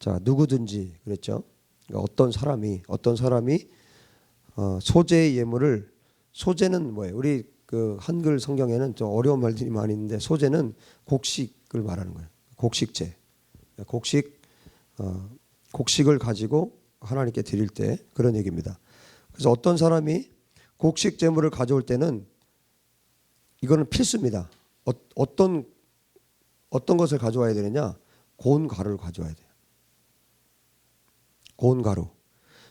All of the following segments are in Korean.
자, 누구든지 그랬죠. 그러니까 어떤 사람이 소재의 예물을, 소재는 뭐예요? 우리 그 한글 성경에는 좀 어려운 말들이 많이 있는데 소재는 곡식을 말하는 거예요. 곡식제. 곡식을 가지고 하나님께 드릴 때 그런 얘기입니다. 그래서 어떤 사람이 곡식 제물을 가져올 때는 이거는 필수입니다. 어떤 것을 가져와야 되느냐? 고운 가루를 가져와야 돼요. 고운 가루.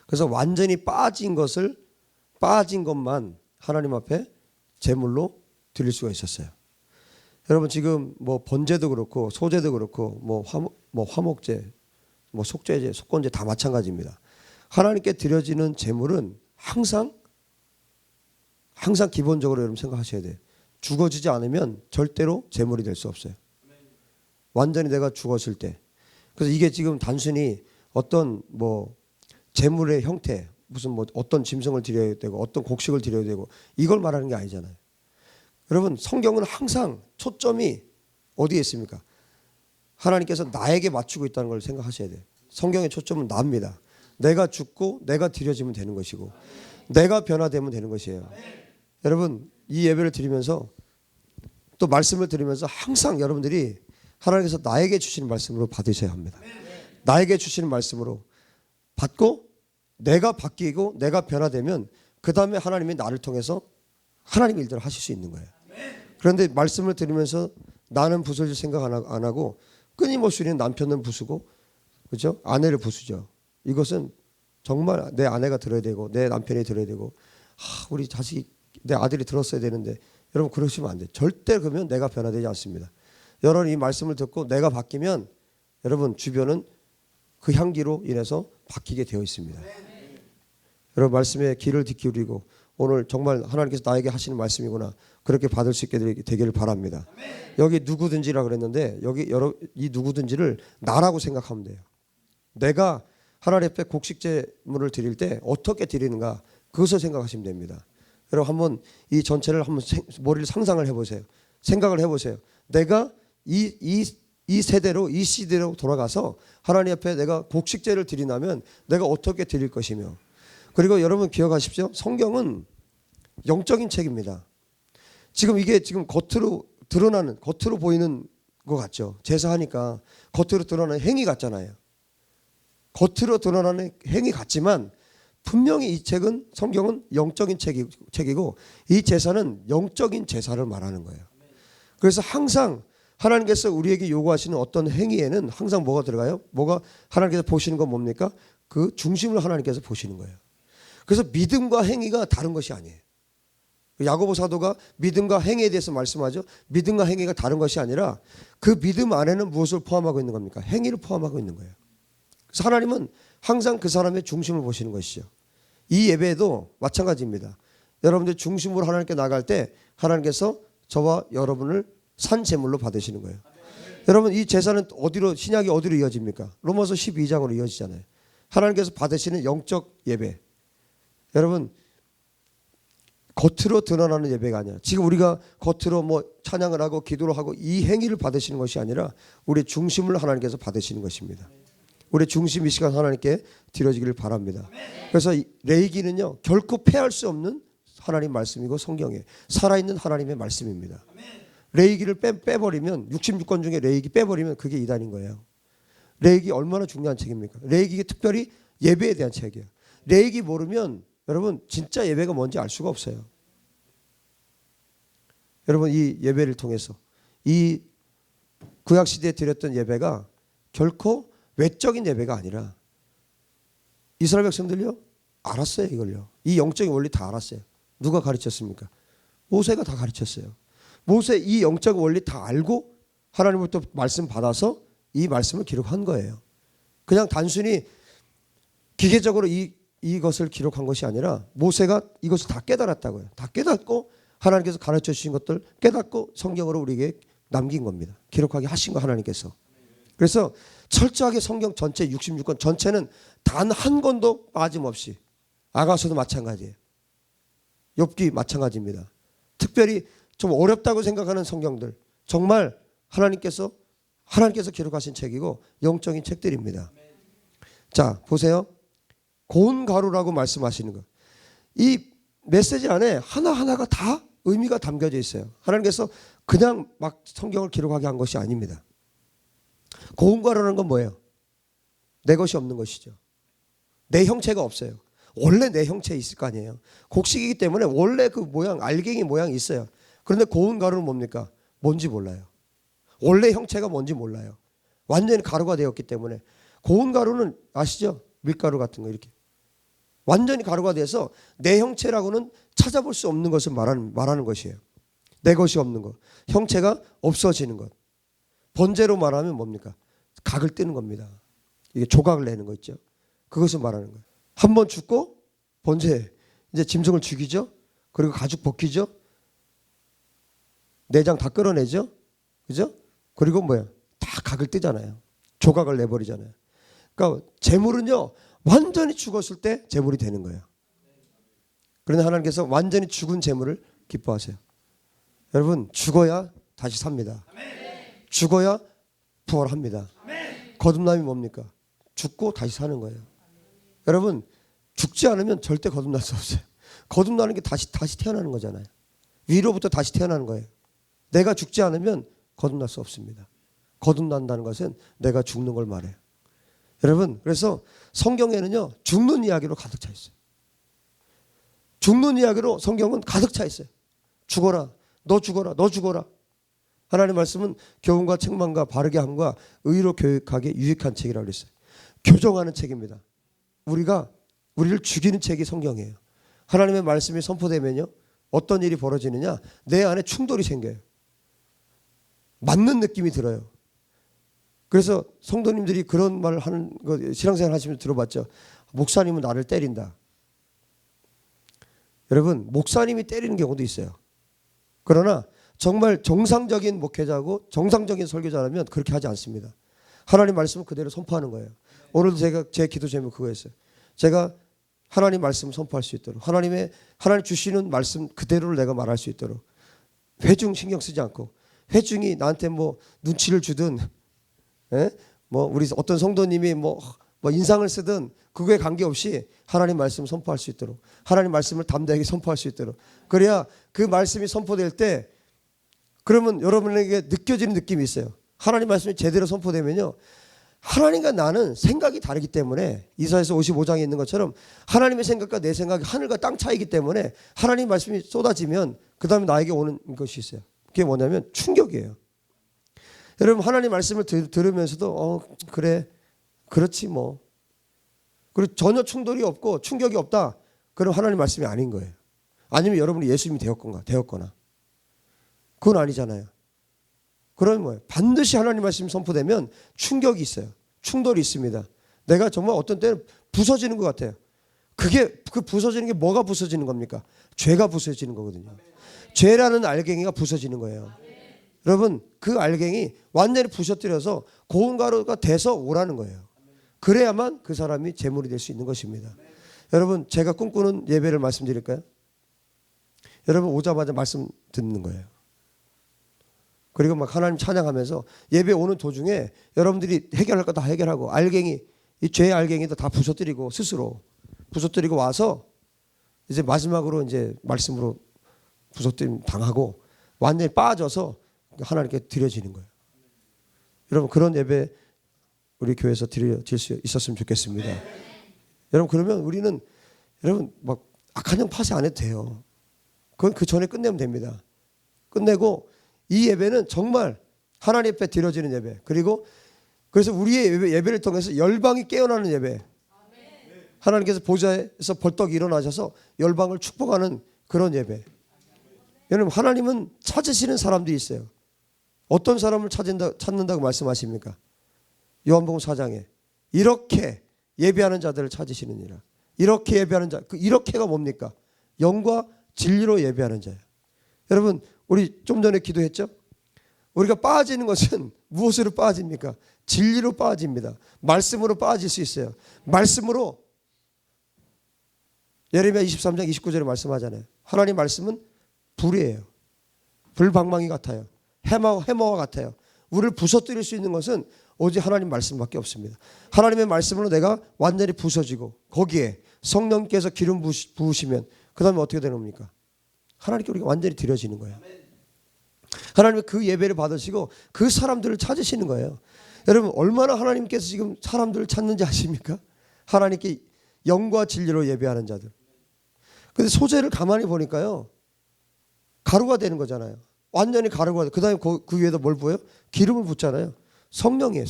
그래서 완전히 빠진 것만 하나님 앞에 제물로 드릴 수가 있었어요. 여러분 지금 뭐 번제도 그렇고 소제도 그렇고 뭐 화목제, 뭐 속죄제, 속건제 다 마찬가지입니다. 하나님께 드려지는 제물은 항상 기본적으로 여러분 생각하셔야 돼요. 죽어지지 않으면 절대로 제물이 될 수 없어요. 완전히 내가 죽었을 때. 그래서 이게 지금 단순히 어떤 뭐 제물의 형태, 무슨 뭐 어떤 짐승을 드려야 되고 어떤 곡식을 드려야 되고 이걸 말하는 게 아니잖아요. 여러분 성경은 항상 초점이 어디에 있습니까? 하나님께서 나에게 맞추고 있다는 걸 생각하셔야 돼요. 성경의 초점은 나입니다. 내가 죽고 내가 드려지면 되는 것이고 내가 변화되면 되는 것이에요. 여러분 이 예배를 드리면서 또 말씀을 들으면서 항상 여러분들이 하나님께서 나에게 주시는 말씀으로 받으셔야 합니다. 나에게 주시는 말씀으로 받고 내가 바뀌고 내가 변화되면 그 다음에 하나님이 나를 통해서 하나님 일들을 하실 수 있는 거예요. 그런데 말씀을 들으면서 나는 부서질 생각 안 하고 끊임없이 우리는 남편은 부수고 그렇죠? 아내를 부수죠. 이것은 정말 내 아내가 들어야 되고 내 남편이 들어야 되고 우리 자식이 내 아들이 들었어야 되는데 여러분 그러시면 안 돼요. 절대 그러면 내가 변화되지 않습니다. 여러분 이 말씀을 듣고 내가 바뀌면 여러분 주변은 그 향기로 인해서 바뀌게 되어 있습니다. 여러분 말씀에 귀를 기울이고 오늘 정말 하나님께서 나에게 하시는 말씀이구나 그렇게 받을 수 있게 되기를 바랍니다. 여기 누구든지라 그랬는데 여기 이 누구든지를 나라고 생각하면 돼요. 내가 하나님 앞에 곡식제물을 드릴 때 어떻게 드리는가 그것을 생각하시면 됩니다. 여러분 한번 이 전체를 한번 머리를 상상을 해보세요. 생각을 해보세요. 내가 이 세대로 이 시대로 돌아가서 하나님 앞에 내가 곡식제를 드린다면 내가 어떻게 드릴 것이며 그리고 여러분 기억하십시오. 성경은 영적인 책입니다. 지금 이게 지금 겉으로 보이는 것 같죠. 제사하니까 겉으로 드러나는 행위 같잖아요. 겉으로 드러나는 행위 같지만 분명히 이 책은 성경은 영적인 책이고 이 제사는 영적인 제사를 말하는 거예요. 그래서 항상 하나님께서 우리에게 요구하시는 어떤 행위에는 항상 뭐가 들어가요? 뭐가 하나님께서 보시는 건 뭡니까? 그 중심을 하나님께서 보시는 거예요. 그래서 믿음과 행위가 다른 것이 아니에요. 야고보 사도가 믿음과 행위에 대해서 말씀하죠. 믿음과 행위가 다른 것이 아니라 그 믿음 안에는 무엇을 포함하고 있는 겁니까? 행위를 포함하고 있는 거예요. 그래서 하나님은 항상 그 사람의 중심을 보시는 것이죠. 이 예배도 마찬가지입니다. 여러분들 중심으로 하나님께 나갈 때 하나님께서 저와 여러분을 산 제물로 받으시는 거예요. 여러분 이 제사는 신약이 어디로 이어집니까? 로마서 12장으로 이어지잖아요. 하나님께서 받으시는 영적 예배. 여러분 겉으로 드러나는 예배가 아니라 지금 우리가 겉으로 뭐 찬양을 하고 기도를 하고 이 행위를 받으시는 것이 아니라 우리 중심을 하나님께서 받으시는 것입니다. 우리 중심 이 시간 하나님께 드려지기를 바랍니다. 그래서 레위기는요 결코 패할 수 없는 하나님 말씀이고 성경에 살아있는 하나님의 말씀입니다. 레위기를 빼버리면 66권 중에 레위기 빼버리면 그게 이단인 거예요. 레위기 얼마나 중요한 책입니까? 레위기 특별히 예배에 대한 책이에요. 레위기 모르면 여러분 진짜 예배가 뭔지 알 수가 없어요. 여러분 이 예배를 통해서 이 구약시대에 드렸던 예배가 결코 외적인 예배가 아니라 이스라엘 백성들요 알았어요. 이걸요. 이 영적인 원리 다 알았어요. 누가 가르쳤습니까? 모세가 다 가르쳤어요. 모세 이 영적 원리 다 알고 하나님으로부터 말씀 받아서 이 말씀을 기록한 거예요. 그냥 단순히 기계적으로 이것을 기록한 것이 아니라 모세가 이것을 다 깨달았다고요. 다 깨닫고 하나님께서 가르쳐 주신 것들 깨닫고 성경으로 우리에게 남긴 겁니다. 기록하게 하신 거 하나님께서. 그래서 철저하게 성경 전체 66권 전체는 단 한 권도 빠짐없이 아가서도 마찬가지예요. 욥기 마찬가지입니다. 특별히 좀 어렵다고 생각하는 성경들 정말 하나님께서 기록하신 책이고 영적인 책들입니다. 자, 보세요. 고운 가루라고 말씀하시는 거. 이 메시지 안에 하나하나가 다 의미가 담겨져 있어요. 하나님께서 그냥 막 성경을 기록하게 한 것이 아닙니다. 고운 가루라는 건 뭐예요? 내 것이 없는 것이죠. 내 형체가 없어요. 원래 내 형체에 있을 거 아니에요. 곡식이기 때문에 원래 그 모양, 알갱이 모양이 있어요. 그런데 고운 가루는 뭡니까? 뭔지 몰라요. 원래 형체가 뭔지 몰라요. 완전히 가루가 되었기 때문에. 고운 가루는 아시죠? 밀가루 같은 거 이렇게. 완전히 가루가 돼서 내 형체라고는 찾아볼 수 없는 것을 말하는 것이에요. 내 것이 없는 것. 형체가 없어지는 것. 번제로 말하면 뭡니까? 각을 뜨는 겁니다. 이게 조각을 내는 거 있죠. 그것을 말하는 거예요. 한번 죽고 번제, 이제 짐승을 죽이죠. 그리고 가죽 벗기죠. 내장 다 끌어내죠. 그죠? 그리고 뭐야? 다 각을 뜨잖아요. 조각을 내버리잖아요. 그러니까 재물은요, 완전히 죽었을 때 재물이 되는 거예요. 그런데 하나님께서 완전히 죽은 재물을 기뻐하세요. 여러분, 죽어야 다시 삽니다. 죽어야 부활합니다. 거듭남이 뭡니까? 죽고 다시 사는 거예요. 여러분, 죽지 않으면 절대 거듭날 수 없어요. 거듭나는 게 다시 태어나는 거잖아요. 위로부터 다시 태어나는 거예요. 내가 죽지 않으면 거듭날 수 없습니다. 거듭난다는 것은 내가 죽는 걸 말해요. 여러분, 그래서 성경에는요, 죽는 이야기로 가득 차 있어요. 죽는 이야기로 성경은 가득 차 있어요. 죽어라, 너 죽어라, 너 죽어라. 하나님 말씀은 교훈과 책망과 바르게 함과 의로 교육하기에 유익한 책이라고 그랬어요. 교정하는 책입니다. 우리를 죽이는 책이 성경이에요. 하나님의 말씀이 선포되면요, 어떤 일이 벌어지느냐? 내 안에 충돌이 생겨요. 맞는 느낌이 들어요. 그래서 성도님들이 그런 말을 하는 거 신앙생활 하시면서 들어봤죠. 목사님은 나를 때린다. 여러분, 목사님이 때리는 경우도 있어요. 그러나 정말 정상적인 목회자고 정상적인 설교자라면 그렇게 하지 않습니다. 하나님 말씀을 그대로 선포하는 거예요. 오늘도 제 기도 제목 그거였어요. 제가 하나님 말씀을 선포할 수 있도록, 하나님 주시는 말씀 그대로를 내가 말할 수 있도록, 회중 신경 쓰지 않고, 회중이 나한테 뭐 눈치를 주든, 뭐 우리 어떤 성도님이 뭐 인상을 쓰든 그거에 관계없이 하나님 말씀을 선포할 수 있도록, 하나님 말씀을 담대하게 선포할 수 있도록, 그래야 그 말씀이 선포될 때 그러면 여러분에게 느껴지는 느낌이 있어요. 하나님 말씀이 제대로 선포되면요, 하나님과 나는 생각이 다르기 때문에 이사야서 55장에 있는 것처럼 하나님의 생각과 내 생각이 하늘과 땅 차이기 때문에 하나님 말씀이 쏟아지면 그 다음에 나에게 오는 것이 있어요. 그게 뭐냐면 충격이에요. 여러분, 하나님 말씀을 들으면서도 그래, 그렇지 뭐, 그리고 전혀 충돌이 없고 충격이 없다, 그럼 하나님 말씀이 아닌 거예요. 아니면 여러분이 예수님이 되었거나 그건 아니잖아요. 그러면 뭐예요? 반드시 하나님 말씀이 선포되면 충격이 있어요. 충돌이 있습니다. 내가 정말 어떤 때는 부서지는 것 같아요. 그 부서지는 게 뭐가 부서지는 겁니까? 죄가 부서지는 거거든요. 죄라는 알갱이가 부서지는 거예요. 여러분, 그 알갱이 완전히 부서뜨려서 고운 가루가 돼서 오라는 거예요. 그래야만 그 사람이 제물이 될 수 있는 것입니다. 여러분, 제가 꿈꾸는 예배를 말씀드릴까요? 여러분, 오자마자 말씀 듣는 거예요. 그리고 막 하나님 찬양하면서 예배 오는 도중에 여러분들이 해결할 거 다 해결하고, 알갱이, 이 죄의 알갱이도 다 부서뜨리고, 스스로 부서뜨리고 와서 이제 마지막으로 이제 말씀으로 부서뜨림 당하고 완전히 빠져서 하나님께 드려지는 거예요. 여러분, 그런 예배 우리 교회에서 드려질 수 있었으면 좋겠습니다. 여러분, 그러면 우리는 여러분 막 악한 영 파쇄 안 해도 돼요. 그건 그 전에 끝내면 됩니다. 끝내고 이 예배는 정말 하나님 앞에 드려지는 예배, 그리고 그래서 우리의 예배를 통해서 열방이 깨어나는 예배, 하나님께서 보좌에서 벌떡 일어나셔서 열방을 축복하는 그런 예배. 여러분, 하나님은 찾으시는 사람들이 있어요. 어떤 사람을 찾는다고 말씀하십니까? 요한복음 4장에 이렇게 예배하는 자들을 찾으시느니라. 이렇게 예배하는 자, 그 이렇게가 뭡니까? 영과 진리로 예배하는 자예요. 여러분, 우리 좀 전에 기도했죠? 우리가 빠지는 것은 무엇으로 빠집니까? 진리로 빠집니다. 말씀으로 빠질 수 있어요. 말씀으로, 예레미야 23장 29절에 말씀하잖아요. 하나님 말씀은 불이에요. 불방망이 같아요. 해마와 같아요. 우리를 부서뜨릴 수 있는 것은 오직 하나님 말씀밖에 없습니다. 하나님의 말씀으로 내가 완전히 부서지고 거기에 성령께서 기름 부으시면 그 다음에 어떻게 되는 겁니까? 하나님께 우리가 완전히 드려지는 거예요. 하나님의 그 예배를 받으시고 그 사람들을 찾으시는 거예요. 여러분 얼마나 하나님께서 지금 사람들을 찾는지 아십니까? 하나님께 영과 진리로 예배하는 자들. 근데 소재를 가만히 보니까요, 가루가 되는 거잖아요. 완전히 가루가 돼. 그 다음에 그 위에다 뭘 부어요? 기름을 붓잖아요. 성령이에요.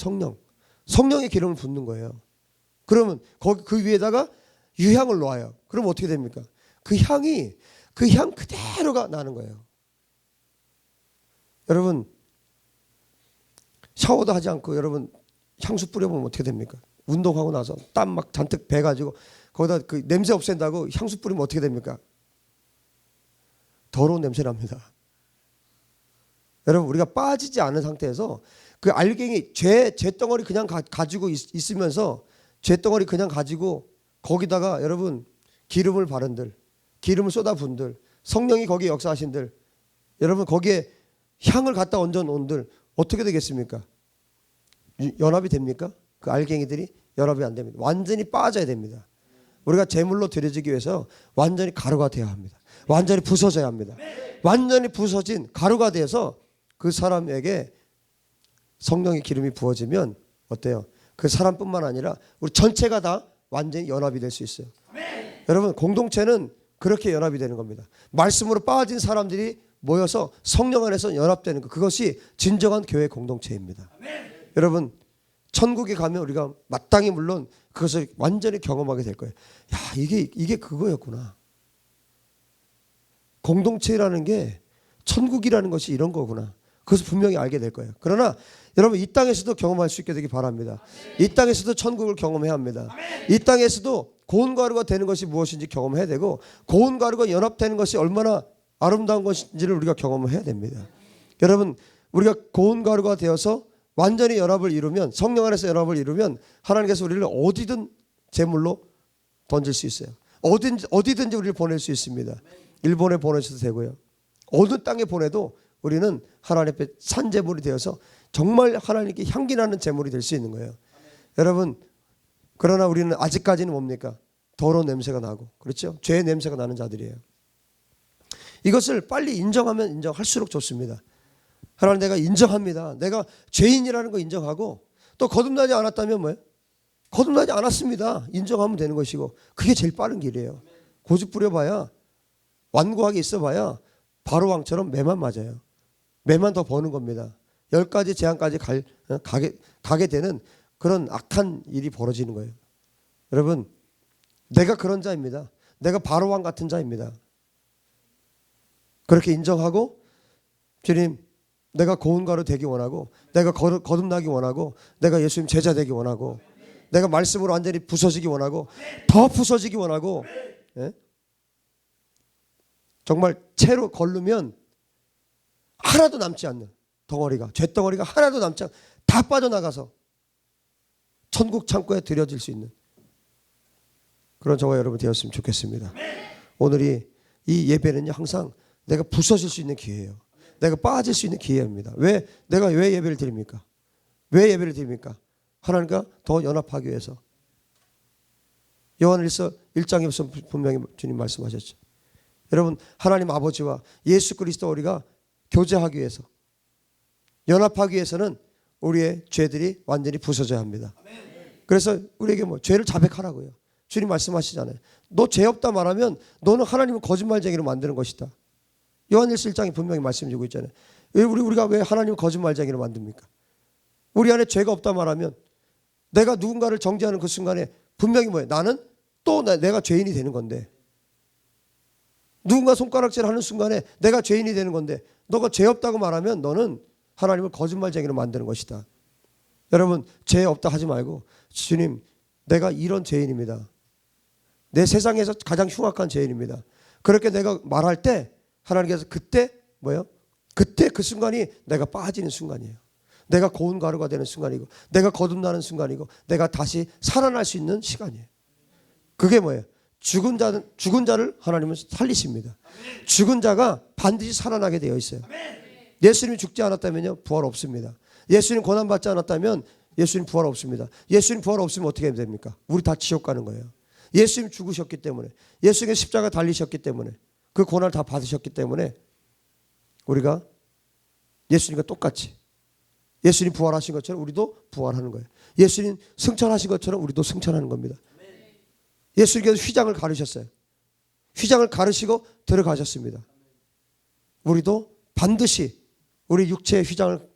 성령의 기름을 붓는 거예요. 그러면 거기 그 위에다가 유향을 놓아요. 그럼 어떻게 됩니까? 그 향 그대로가 나는 거예요. 여러분 샤워도 하지 않고 여러분 향수 뿌려보면 어떻게 됩니까? 운동하고 나서 땀 막 잔뜩 배가지고 거기다 그 냄새 없앤다고 향수 뿌리면 어떻게 됩니까? 더러운 냄새 납니다. 여러분 우리가 빠지지 않은 상태에서 그 알갱이 죄 덩어리 그냥 가지고 있으면서 죄 덩어리 그냥 가지고 거기다가 여러분 기름을 바른들, 기름을 쏟아분들, 성령이 거기에 역사하신들, 여러분 거기에 향을 갖다 얹어 놓은들 어떻게 되겠습니까? 연합이 됩니까? 그 알갱이들이 연합이 안 됩니다. 완전히 빠져야 됩니다. 우리가 제물로 드려지기 위해서 완전히 가루가 되어야 합니다. 완전히 부서져야 합니다. 완전히 부서진 가루가 돼서 그 사람에게 성령의 기름이 부어지면 어때요? 그 사람뿐만 아니라 우리 전체가 다 완전히 연합이 될 수 있어요. 여러분 공동체는 그렇게 연합이 되는 겁니다. 말씀으로 빠진 사람들이 모여서 성령 안에서 연합되는 것, 그것이 진정한 교회 공동체입니다. 여러분 천국에 가면 우리가 마땅히 물론 그것을 완전히 경험하게 될 거예요. 야, 이게 그거였구나. 공동체라는 게 천국이라는 것이 이런 거구나. 그것을 분명히 알게 될 거예요. 그러나 여러분 이 땅에서도 경험할 수 있게 되기 바랍니다. 이 땅에서도 천국을 경험해야 합니다. 이 땅에서도 고운 가루가 되는 것이 무엇인지 경험해야 되고, 고운 가루가 연합되는 것이 얼마나 아름다운 것인지를 우리가 경험을 해야 됩니다. 여러분 우리가 고운 가루가 되어서 완전히 연합을 이루면, 성령 안에서 연합을 이루면 하나님께서 우리를 어디든 제물로 던질 수 있어요. 어디든지 우리를 보낼 수 있습니다. 일본에 보내셔도 되고요. 어느 땅에 보내도 우리는 하나님 앞에 산제물이 되어서 정말 하나님께 향기 나는 제물이 될 수 있는 거예요. 여러분 그러나 우리는 아직까지는 뭡니까? 더러운 냄새가 나고, 그렇죠? 죄의 냄새가 나는 자들이에요. 이것을 빨리 인정하면 인정할수록 좋습니다. 하나님 내가 인정합니다. 내가 죄인이라는 거 인정하고, 또 거듭나지 않았다면 뭐예요? 거듭나지 않았습니다. 인정하면 되는 것이고, 그게 제일 빠른 길이에요. 고집 부려봐야, 완고하게 있어봐야 바로왕처럼 매만 맞아요. 매만 더 버는 겁니다. 10가지 재앙까지 가게 되는 그런 악한 일이 벌어지는 거예요. 여러분 내가 그런 자입니다. 내가 바로왕 같은 자입니다. 그렇게 인정하고, 주님 내가 고운 가루 되기 원하고, 내가 거듭나기 원하고, 내가 예수님 제자 되기 원하고, 내가 말씀으로 완전히 부서지기 원하고, 더 부서지기 원하고, 예? 정말 채로 걸르면 하나도 남지 않는 덩어리가, 죄덩어리가 하나도 남지 않고 다 빠져나가서 천국 창고에 들여질 수 있는 그런 저와 여러분 되었으면 좋겠습니다. 오늘이 이 예배는요 항상 내가 부서질 수 있는 기회예요. 내가 빠질 수 있는 기회입니다. 내가 왜 예배를 드립니까? 왜 예배를 드립니까? 하나님과 더 연합하기 위해서. 요한일서 1장에서 분명히 주님 말씀하셨죠. 여러분 하나님 아버지와 예수 그리스도 우리가 교제하기 위해서, 연합하기 위해서는 우리의 죄들이 완전히 부서져야 합니다. 그래서 우리에게 죄를 자백하라고요. 주님 말씀하시잖아요. 너 죄 없다 말하면 너는 하나님을 거짓말쟁이로 만드는 것이다. 요한일서 1장에 분명히 말씀해주고 있잖아요. 우리가 왜 하나님을 거짓말쟁이로 만듭니까? 우리 안에 죄가 없다 말하면 내가 누군가를 정죄하는 그 순간에 분명히 나는 또 내가 죄인이 되는 건데, 누군가 손가락질 하는 순간에 내가 죄인이 되는 건데, 너가 죄 없다고 말하면 너는 하나님을 거짓말쟁이로 만드는 것이다. 여러분 죄 없다 하지 말고, 주님 내가 이런 죄인입니다. 내 세상에서 가장 흉악한 죄인입니다. 그렇게 내가 말할 때 하나님께서 그때 그때 그 순간이 내가 빠지는 순간이에요. 내가 고운 가루가 되는 순간이고, 내가 거듭나는 순간이고, 내가 다시 살아날 수 있는 시간이에요. 그게 뭐예요? 죽은 자를 하나님은 살리십니다. 죽은 자가 반드시 살아나게 되어 있어요. 예수님이 죽지 않았다면요 부활 없습니다. 예수님 고난받지 않았다면 예수님 부활 없습니다. 예수님 부활 없으면 어떻게 해야 됩니까? 우리 다 지옥 가는 거예요. 예수님 죽으셨기 때문에, 예수님 십자가 달리셨기 때문에, 그 고난을 다 받으셨기 때문에 우리가 예수님과 똑같이 예수님 부활하신 것처럼 우리도 부활하는 거예요. 예수님 승천하신 것처럼 우리도 승천하는 겁니다. 예수님께서 휘장을 가르셨어요. 휘장을 가르시고 들어가셨습니다. 우리도 반드시 우리 육체의 휘장을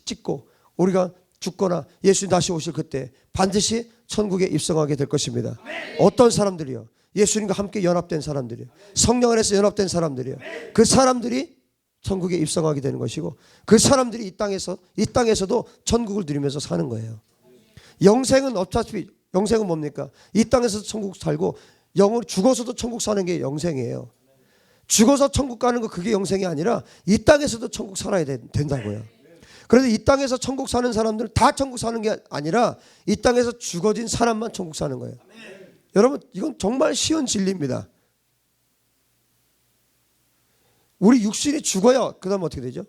찍고 우리가 죽거나 예수님 다시 오실 그때 반드시 천국에 입성하게 될 것입니다. 어떤 사람들이요? 예수님과 함께 연합된 사람들이요. 성령 안에서 연합된 사람들이요. 그 사람들이 천국에 입성하게 되는 것이고 그 사람들이 이 땅에서도 천국을 누리면서 사는 거예요. 영생은 어차피 영생은 뭡니까? 이 땅에서도 천국 살고 영으로 죽어서도 천국 사는 게 영생이에요. 죽어서 천국 가는 거 그게 영생이 아니라 이 땅에서도 천국 살아야 된다고요. 그런데 이 땅에서 천국 사는 사람들은 다 천국 사는 게 아니라 이 땅에서 죽어진 사람만 천국 사는 거예요. 여러분 이건 정말 쉬운 진리입니다. 우리 육신이 죽어야 그 다음 어떻게 되죠?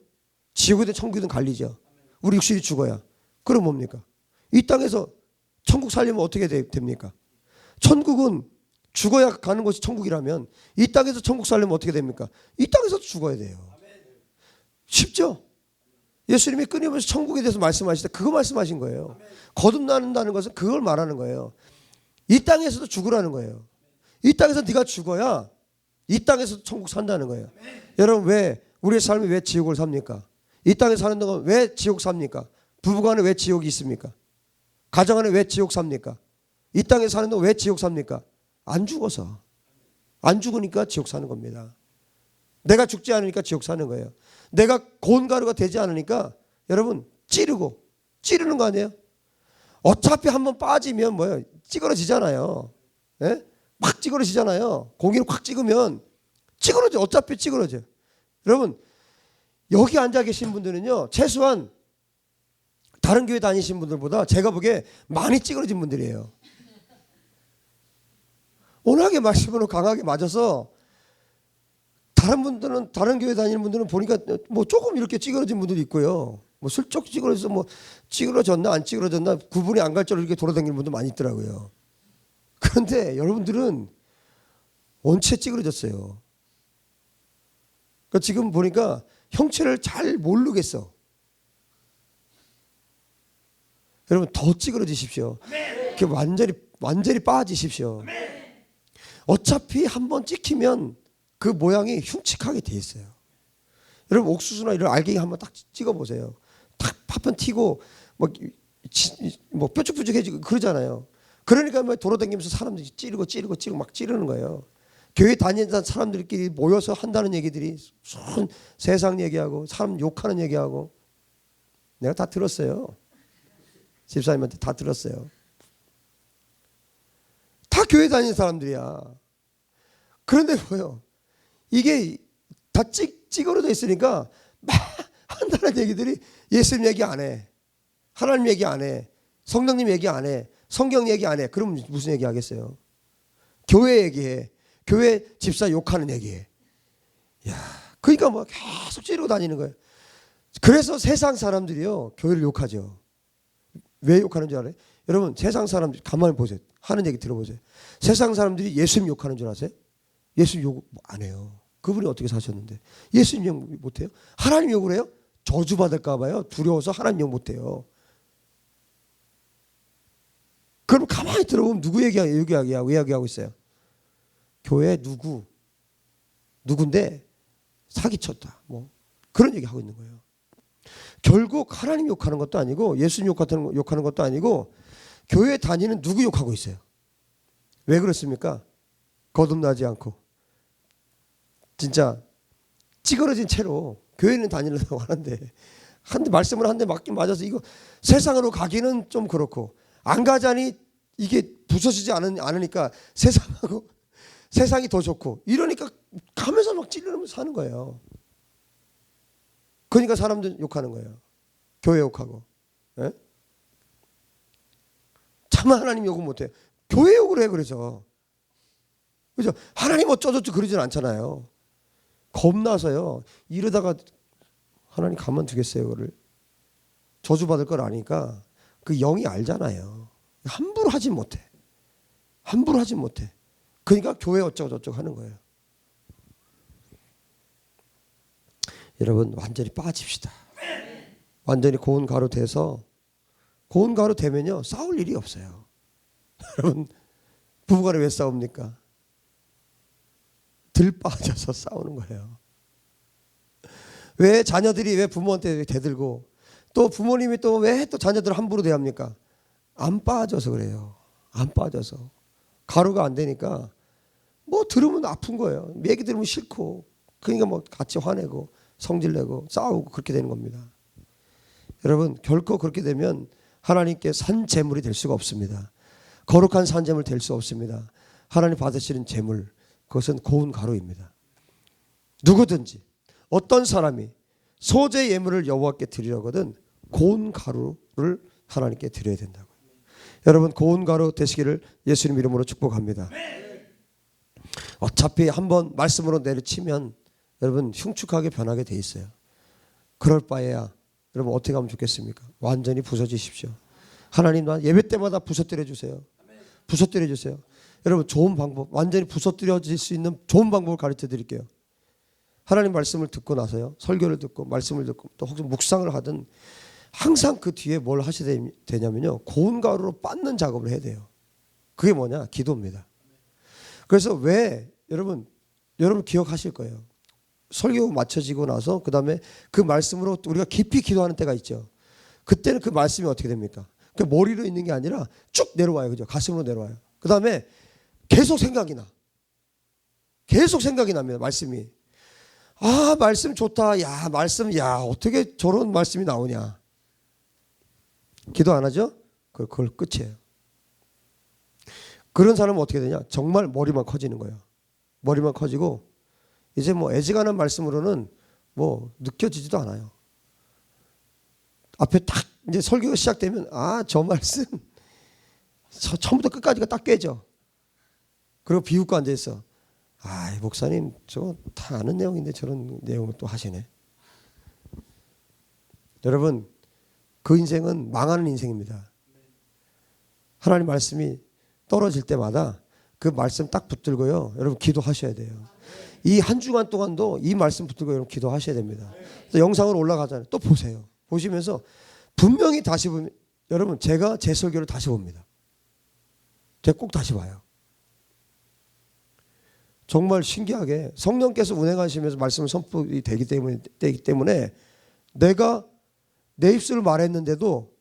지옥이든 천국이든 갈리죠. 우리 육신이 죽어야. 그럼 뭡니까? 이 땅에서 천국 살려면 어떻게 됩니까? 천국은 죽어야 가는 것이 천국이라면 이 땅에서 천국 살려면 어떻게 됩니까? 이 땅에서 죽어야 돼요. 쉽죠? 예수님이 끊임없이 천국에 대해서 말씀하실 때 그거 말씀하신 거예요. 거듭난다는 것은 그걸 말하는 거예요. 이 땅에서도 죽으라는 거예요. 이 땅에서 네가 죽어야 이 땅에서 천국 산다는 거예요. 여러분 왜 우리의 삶이 왜 지옥을 삽니까? 이 땅에 사는 동안 왜 지옥 삽니까? 부부간에 왜 지옥이 있습니까? 가정 안에 왜 지옥 삽니까? 이 땅에 사는 동안 왜 지옥 삽니까? 안 죽어서. 안 죽으니까 지옥 사는 겁니다. 내가 죽지 않으니까 지옥 사는 거예요. 내가 고운가루가 되지 않으니까 여러분 찌르는 거 아니에요? 어차피 한번 빠지면 뭐예요? 찌그러지잖아요. 예? 막 찌그러지잖아요. 공기를 확 찍으면 찌그러져. 어차피 찌그러져. 여러분 여기 앉아 계신 분들은요 최소한 다른 교회 다니신 분들보다 제가 보기에 많이 찌그러진 분들이에요. 워낙에 말씀으로 강하게 맞아서 다른 분들은 다른 교회 다니는 분들은 보니까 뭐 조금 이렇게 찌그러진 분들이 있고요. 뭐 슬쩍 찌그러져서 뭐 찌그러졌나 안 찌그러졌나 구분이 안 갈 정도로 이렇게 돌아다니는 분도 많이 있더라고요. 그런데 여러분들은 원체 찌그러졌어요. 그러니까 지금 보니까 형체를 잘 모르겠어. 여러분 더 찌그러지십시오. 이렇게 완전히 빠지십시오. 어차피 한번 찍히면 그 모양이 흉측하게 돼 있어요. 여러분 옥수수나 이런 알갱이 한번 딱 찍어 보세요. 딱 파편 튀고 뭐 뾰족뾰족해지고 그러잖아요. 그러니까 뭐 돌아다니면서 사람들이 찌르고 막 찌르는 거예요. 교회 다니는 사람들끼리 모여서 한다는 얘기들이 무슨 세상 얘기하고 사람 욕하는 얘기하고 내가 다 들었어요. 집사님한테 다 들었어요. 다 교회 다니는 사람들이야. 그런데 뭐요? 이게 다 찌그러져 있으니까 막 한다는 얘기들이 예수님 얘기 안 해. 하나님 얘기 안 해. 성령님 얘기 안 해. 성경 얘기 안 해. 그럼 무슨 얘기 하겠어요? 교회 얘기해. 교회 집사 욕하는 얘기해. 야, 그러니까 뭐 계속 찌르고 다니는 거예요. 그래서 세상 사람들이요 교회를 욕하죠. 왜 욕하는 줄 알아요? 여러분 세상 사람들 가만히 보세요. 하는 얘기 들어보세요. 세상 사람들이 예수님 욕하는 줄 아세요? 예수님 욕 안 해요. 그분이 어떻게 사셨는데 예수님 욕 못해요? 하나님 욕을 해요? 저주받을까 봐요. 두려워서 하나님 욕 못해요. 그럼 가만히 들어보면 누구 얘기하고 있어요? 교회 누군데 사기쳤다. 뭐 그런 얘기하고 있는 거예요. 결국 하나님 욕하는 것도 아니고 예수님 욕하는 것도 아니고 교회 다니는 누구 욕하고 있어요. 왜 그렇습니까? 거듭나지 않고 진짜 찌그러진 채로 교회는 다니려고 하는데 말씀을 한 대 맞긴 맞아서 이거 세상으로 가기는 좀 그렇고 안 가자니 이게 부서지지 않으니까 세상이 더 좋고 이러니까 가면서 막 찔러면서 사는 거예요. 그러니까 사람들 욕하는 거예요. 교회 욕하고. 예? 참 하나님 욕은 못해요. 교회 욕을 해 그래서. 그죠? 하나님 어쩌저쩌 그러진 않잖아요. 겁나서요. 이러다가 하나님 가만 두겠어요. 그를 저주받을 걸 아니까 그 영이 알잖아요. 함부로 하지 못해. 함부로 하지 못해. 그러니까 교회 어쩌고 저쩌고 하는 거예요. 여러분 완전히 빠집시다. 완전히 고운 가루 돼서 고운 가루 되면요 싸울 일이 없어요. 여러분 부부간에 왜 싸웁니까? 들 빠져서 싸우는 거예요. 왜 자녀들이 왜 부모한테 대들고 또 부모님이 또 왜 또 자녀들을 함부로 대합니까? 안 빠져서 그래요. 안 빠져서 가루가 안 되니까 뭐 들으면 아픈 거예요. 얘기 들으면 싫고 그러니까 뭐 같이 화내고 성질내고 싸우고 그렇게 되는 겁니다. 여러분 결코 그렇게 되면 하나님께 산 제물이 될 수가 없습니다. 거룩한 산 제물 될 수 없습니다. 하나님 받으시는 제물 그것은 고운 가루입니다. 누구든지 어떤 사람이 소재 예물을 여호와께 드리려거든 고운 가루를 하나님께 드려야 된다고요. 여러분 고운 가루 되시기를 예수님 이름으로 축복합니다. 어차피 한번 말씀으로 내리치면 여러분 흉측하게 변하게 돼 있어요. 그럴 바에야 여러분 어떻게 하면 좋겠습니까? 완전히 부서지십시오. 하나님 나 예배 때마다 부서뜨려 주세요. 부서뜨려 주세요. 여러분 좋은 방법, 완전히 부서뜨려질 수 있는 좋은 방법을 가르쳐 드릴게요. 하나님 말씀을 듣고 나서요. 설교를 듣고 말씀을 듣고 또 혹시 묵상을 하든 항상 그 뒤에 뭘 하셔야 되냐면요. 고운 가루로 빻는 작업을 해야 돼요. 그게 뭐냐? 기도입니다. 그래서 왜 여러분 기억하실 거예요. 설교 마쳐지고 나서 그 다음에 그 말씀으로 우리가 깊이 기도하는 때가 있죠. 그때는 그 말씀이 어떻게 됩니까? 그 머리로 있는 게 아니라 쭉 내려와요. 그죠? 가슴으로 내려와요. 그 다음에 계속 생각이 나. 계속 생각이 납니다. 말씀이. 아, 말씀 좋다. 야, 말씀, 야, 어떻게 저런 말씀이 나오냐. 기도 안 하죠? 그걸 끝이에요. 그런 사람은 어떻게 되냐? 정말 머리만 커지는 거예요. 머리만 커지고 이제 뭐 애지간한 말씀으로는 뭐 느껴지지도 않아요. 앞에 딱 이제 설교가 시작되면 아, 저 말씀 처음부터 끝까지가 딱 깨져. 그리고 비웃고 앉아 있어. 아, 목사님 저 다 아는 내용인데 저런 내용을 또 하시네. 여러분 그 인생은 망하는 인생입니다. 하나님 말씀이 떨어질 때마다 그 말씀 딱 붙들고요. 여러분 기도하셔야 돼요. 이 한 주간 동안도 이 말씀 붙들고 여러분 기도하셔야 됩니다. 영상으로 올라가잖아요. 또 보세요. 보시면서 분명히 다시 보면 여러분 제가 제 설교를 다시 봅니다. 제가 꼭 다시 봐요. 정말 신기하게 성령께서 운행하시면서 말씀을 선포이 되기 때문에 내가 내 입술을 말했는데도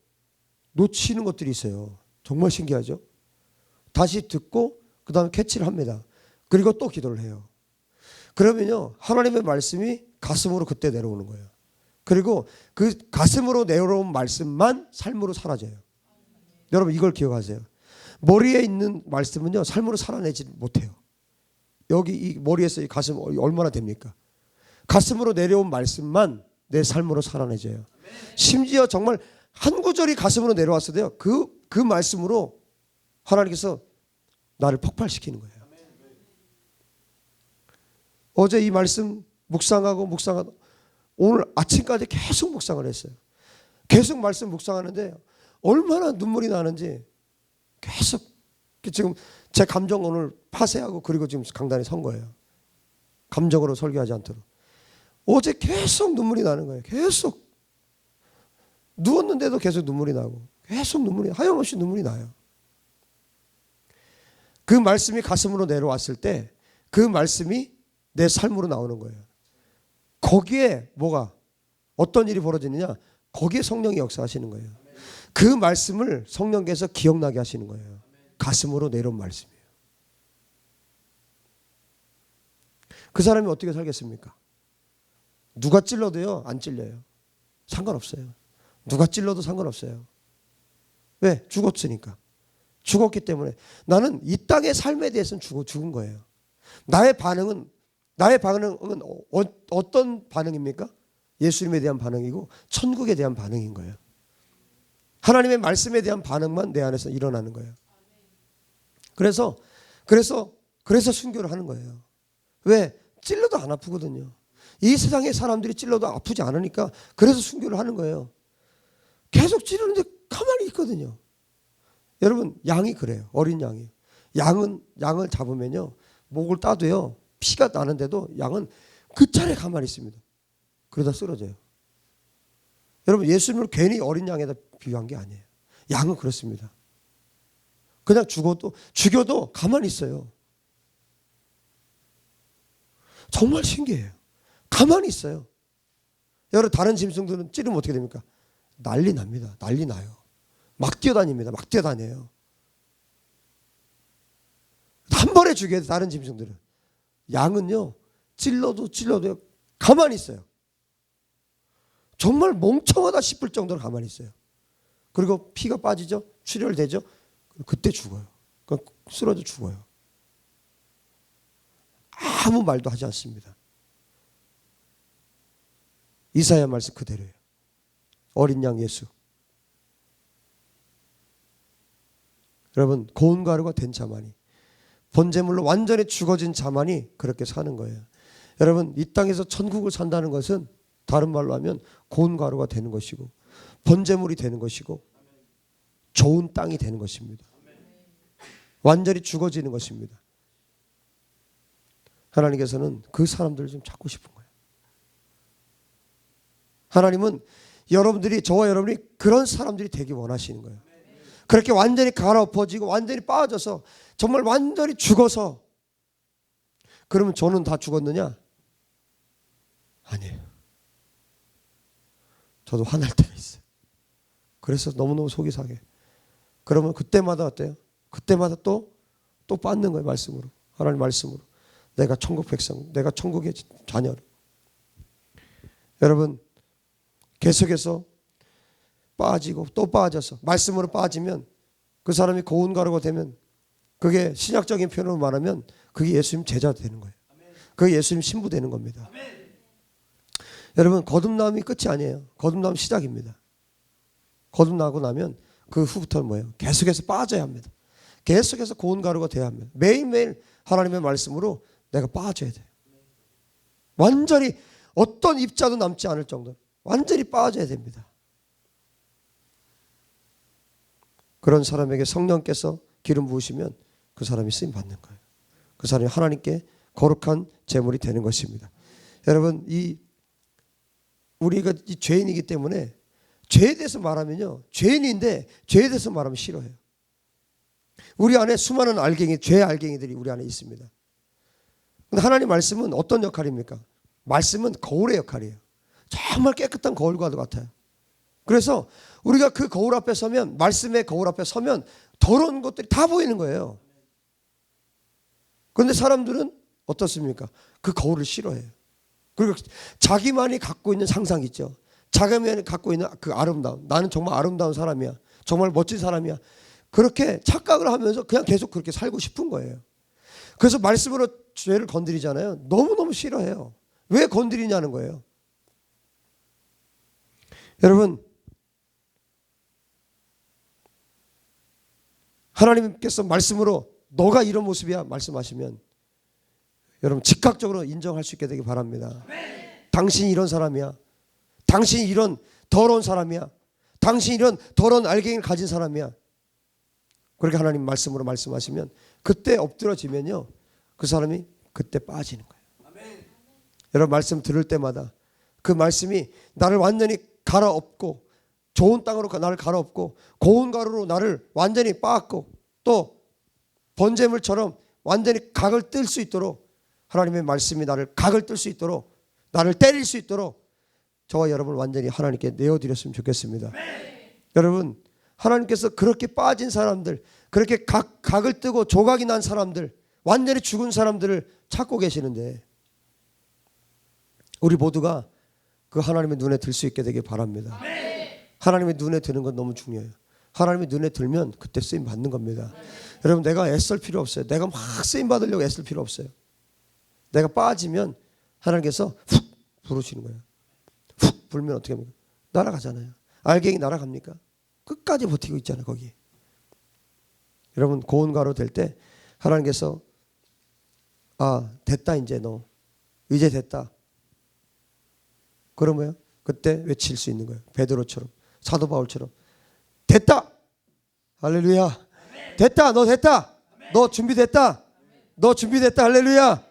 놓치는 것들이 있어요. 정말 신기하죠? 다시 듣고 그 다음에 캐치를 합니다. 그리고 또 기도를 해요. 그러면요 하나님의 말씀이 가슴으로 그때 내려오는 거예요. 그리고 그 가슴으로 내려온 말씀만 삶으로 사라져요. 여러분 이걸 기억하세요. 머리에 있는 말씀은요 삶으로 살아내지 못해요. 여기 이 머리에서 이 가슴 얼마나 됩니까? 가슴으로 내려온 말씀만 내 삶으로 살아내져요. 심지어 정말 한 구절이 가슴으로 내려왔어도요 그 말씀으로 하나님께서 나를 폭발시키는 거예요. 어제 이 말씀 묵상하고 오늘 아침까지 계속 묵상을 했어요. 계속 말씀 묵상하는데 얼마나 눈물이 나는지 계속 지금 제 감정 오늘 파쇄하고 그리고 지금 강단에 선 거예요. 감정으로 설교하지 않도록. 어제 계속 눈물이 나는 거예요. 계속. 누웠는데도 계속 눈물이 나고 계속 눈물이 하염없이 눈물이 나요. 그 말씀이 가슴으로 내려왔을 때 그 말씀이 내 삶으로 나오는 거예요. 거기에 뭐가 어떤 일이 벌어지느냐? 거기에 성령이 역사하시는 거예요. 그 말씀을 성령께서 기억나게 하시는 거예요. 가슴으로 내려온 말씀이에요. 그 사람이 어떻게 살겠습니까? 누가 찔러도요 안 찔려요. 상관없어요. 누가 찔러도 상관없어요. 왜? 죽었으니까. 죽었기 때문에 나는 이 땅의 삶에 대해서는 죽은 거예요. 나의 반응은 어떤 반응입니까? 예수님에 대한 반응이고 천국에 대한 반응인 거예요. 하나님의 말씀에 대한 반응만 내 안에서 일어나는 거예요. 그래서 순교를 하는 거예요. 왜? 찔러도 안 아프거든요. 이 세상의 사람들이 찔러도 아프지 않으니까 그래서 순교를 하는 거예요. 계속 찌르는데 가만히 있거든요. 여러분 양이 그래요. 어린 양이. 양을 잡으면요 목을 따도요 피가 나는데도 양은 그 차례 가만히 있습니다. 그러다 쓰러져요. 여러분 예수님을 괜히 어린 양에다 비유한 게 아니에요. 양은 그렇습니다. 그냥 죽여도 가만히 있어요. 정말 신기해요. 가만히 있어요. 여러분 다른 짐승들은 찌르면 어떻게 됩니까? 난리 납니다. 난리 나요. 막 뛰어다닙니다. 막 뛰어다녀요. 한 번에 죽여야 돼 다른 짐승들은. 양은요 찔러도 가만히 있어요. 정말 멍청하다 싶을 정도로 가만히 있어요. 그리고 피가 빠지죠. 출혈되죠. 그때 죽어요. 쓰러져 죽어요. 아무 말도 하지 않습니다. 이사야 말씀 그대로예요. 어린 양 예수. 여러분 고운 가루가 된 자만이, 번제물로 완전히 죽어진 자만이 그렇게 사는 거예요. 여러분 이 땅에서 천국을 산다는 것은 다른 말로 하면 고운 가루가 되는 것이고 번제물이 되는 것이고 좋은 땅이 되는 것입니다. 완전히 죽어지는 것입니다. 하나님께서는 그 사람들을 좀 찾고 싶은 거예요. 하나님은 저와 여러분이 그런 사람들이 되기 원하시는 거예요. 그렇게 완전히 갈아엎어지고 완전히 빠져서 정말 완전히 죽어서, 그러면 저는 다 죽었느냐? 아니에요. 저도 화날 때가 있어요. 그래서 너무너무 속이 상해. 그러면 그때마다 어때요? 그때마다 또 빠는 거예요. 말씀으로. 하나님 말씀으로. 내가 천국 백성, 내가 천국의 자녀. 여러분 계속해서 빠지고 또 빠져서 말씀으로 빠지면 그 사람이 고운 가루가 되면, 그게 신약적인 표현으로 말하면 그게 예수님 제자 되는 거예요. 그게 예수님 신부 되는 겁니다. 여러분 거듭남이 끝이 아니에요. 거듭남 시작입니다. 거듭나고 나면 그 후부터는 뭐예요? 계속해서 빠져야 합니다. 계속해서 고운 가루가 돼야 합니다. 매일매일 하나님의 말씀으로 내가 빠져야 돼요. 완전히 어떤 입자도 남지 않을 정도로 완전히 빠져야 됩니다. 그런 사람에게 성령께서 기름 부으시면 그 사람이 쓰임 받는 거예요. 그 사람이 하나님께 거룩한 제물이 되는 것입니다. 여러분 우리가 이 죄인이기 때문에 죄에 대해서 말하면요, 죄인인데 죄에 대해서 말하면 싫어해요. 우리 안에 수많은 죄의 알갱이들이 우리 안에 있습니다. 근데 하나님 말씀은 어떤 역할입니까? 말씀은 거울의 역할이에요. 정말 깨끗한 거울과도 같아요. 그래서 우리가 그 거울 앞에 서면, 말씀의 거울 앞에 서면 더러운 것들이 다 보이는 거예요. 그런데 사람들은 어떻습니까? 그 거울을 싫어해요. 그리고 자기만이 갖고 있는 상상 있죠. 자기만이 갖고 있는 그 아름다움, 나는 정말 아름다운 사람이야, 정말 멋진 사람이야, 그렇게 착각을 하면서 그냥 계속 그렇게 살고 싶은 거예요. 그래서 말씀으로 죄를 건드리잖아요. 너무너무 싫어해요. 왜 건드리냐는 거예요. 여러분 하나님께서 말씀으로 너가 이런 모습이야 말씀하시면 여러분 즉각적으로 인정할 수 있게 되기 바랍니다. 당신이 이런 사람이야, 당신이 이런 더러운 사람이야, 당신이 이런 더러운 알갱이를 가진 사람이야. 그렇게 하나님 말씀으로 말씀하시면 그때 엎드러지면요 그 사람이 그때 빠지는 거예요. 여러분 말씀 들을 때마다 그 말씀이 나를 완전히 갈아엎고 좋은 땅으로 나를 갈아엎고 고운 가루로 나를 완전히 빻고 또 번제물처럼 완전히 각을 뜰 수 있도록, 하나님의 말씀이 나를 각을 뜰 수 있도록, 나를 때릴 수 있도록 저와 여러분을 완전히 하나님께 내어드렸으면 좋겠습니다. 여러분 하나님께서 그렇게 빠진 사람들, 그렇게 각을 뜨고 조각이 난 사람들, 완전히 죽은 사람들을 찾고 계시는데 우리 모두가 그 하나님의 눈에 들 수 있게 되길 바랍니다. 하나님의 눈에 드는 건 너무 중요해요. 하나님의 눈에 들면 그때 쓰임 받는 겁니다. 여러분 내가 애쓸 필요 없어요. 내가 막 쓰임 받으려고 애쓸 필요 없어요. 내가 빠지면 하나님께서 훅 부르시는 거예요. 훅 불면 어떻게 합니까? 날아가잖아요. 알갱이 날아갑니까? 끝까지 버티고 있잖아요. 거기. 여러분 고운 가루 될 때 하나님께서 됐다, 이제 됐다. 그러면 그때 외칠 수 있는 거예요. 베드로처럼, 사도 바울처럼 됐다. 할렐루야. 됐다. 너 됐다. 너 준비됐다. 너 준비됐다. 할렐루야.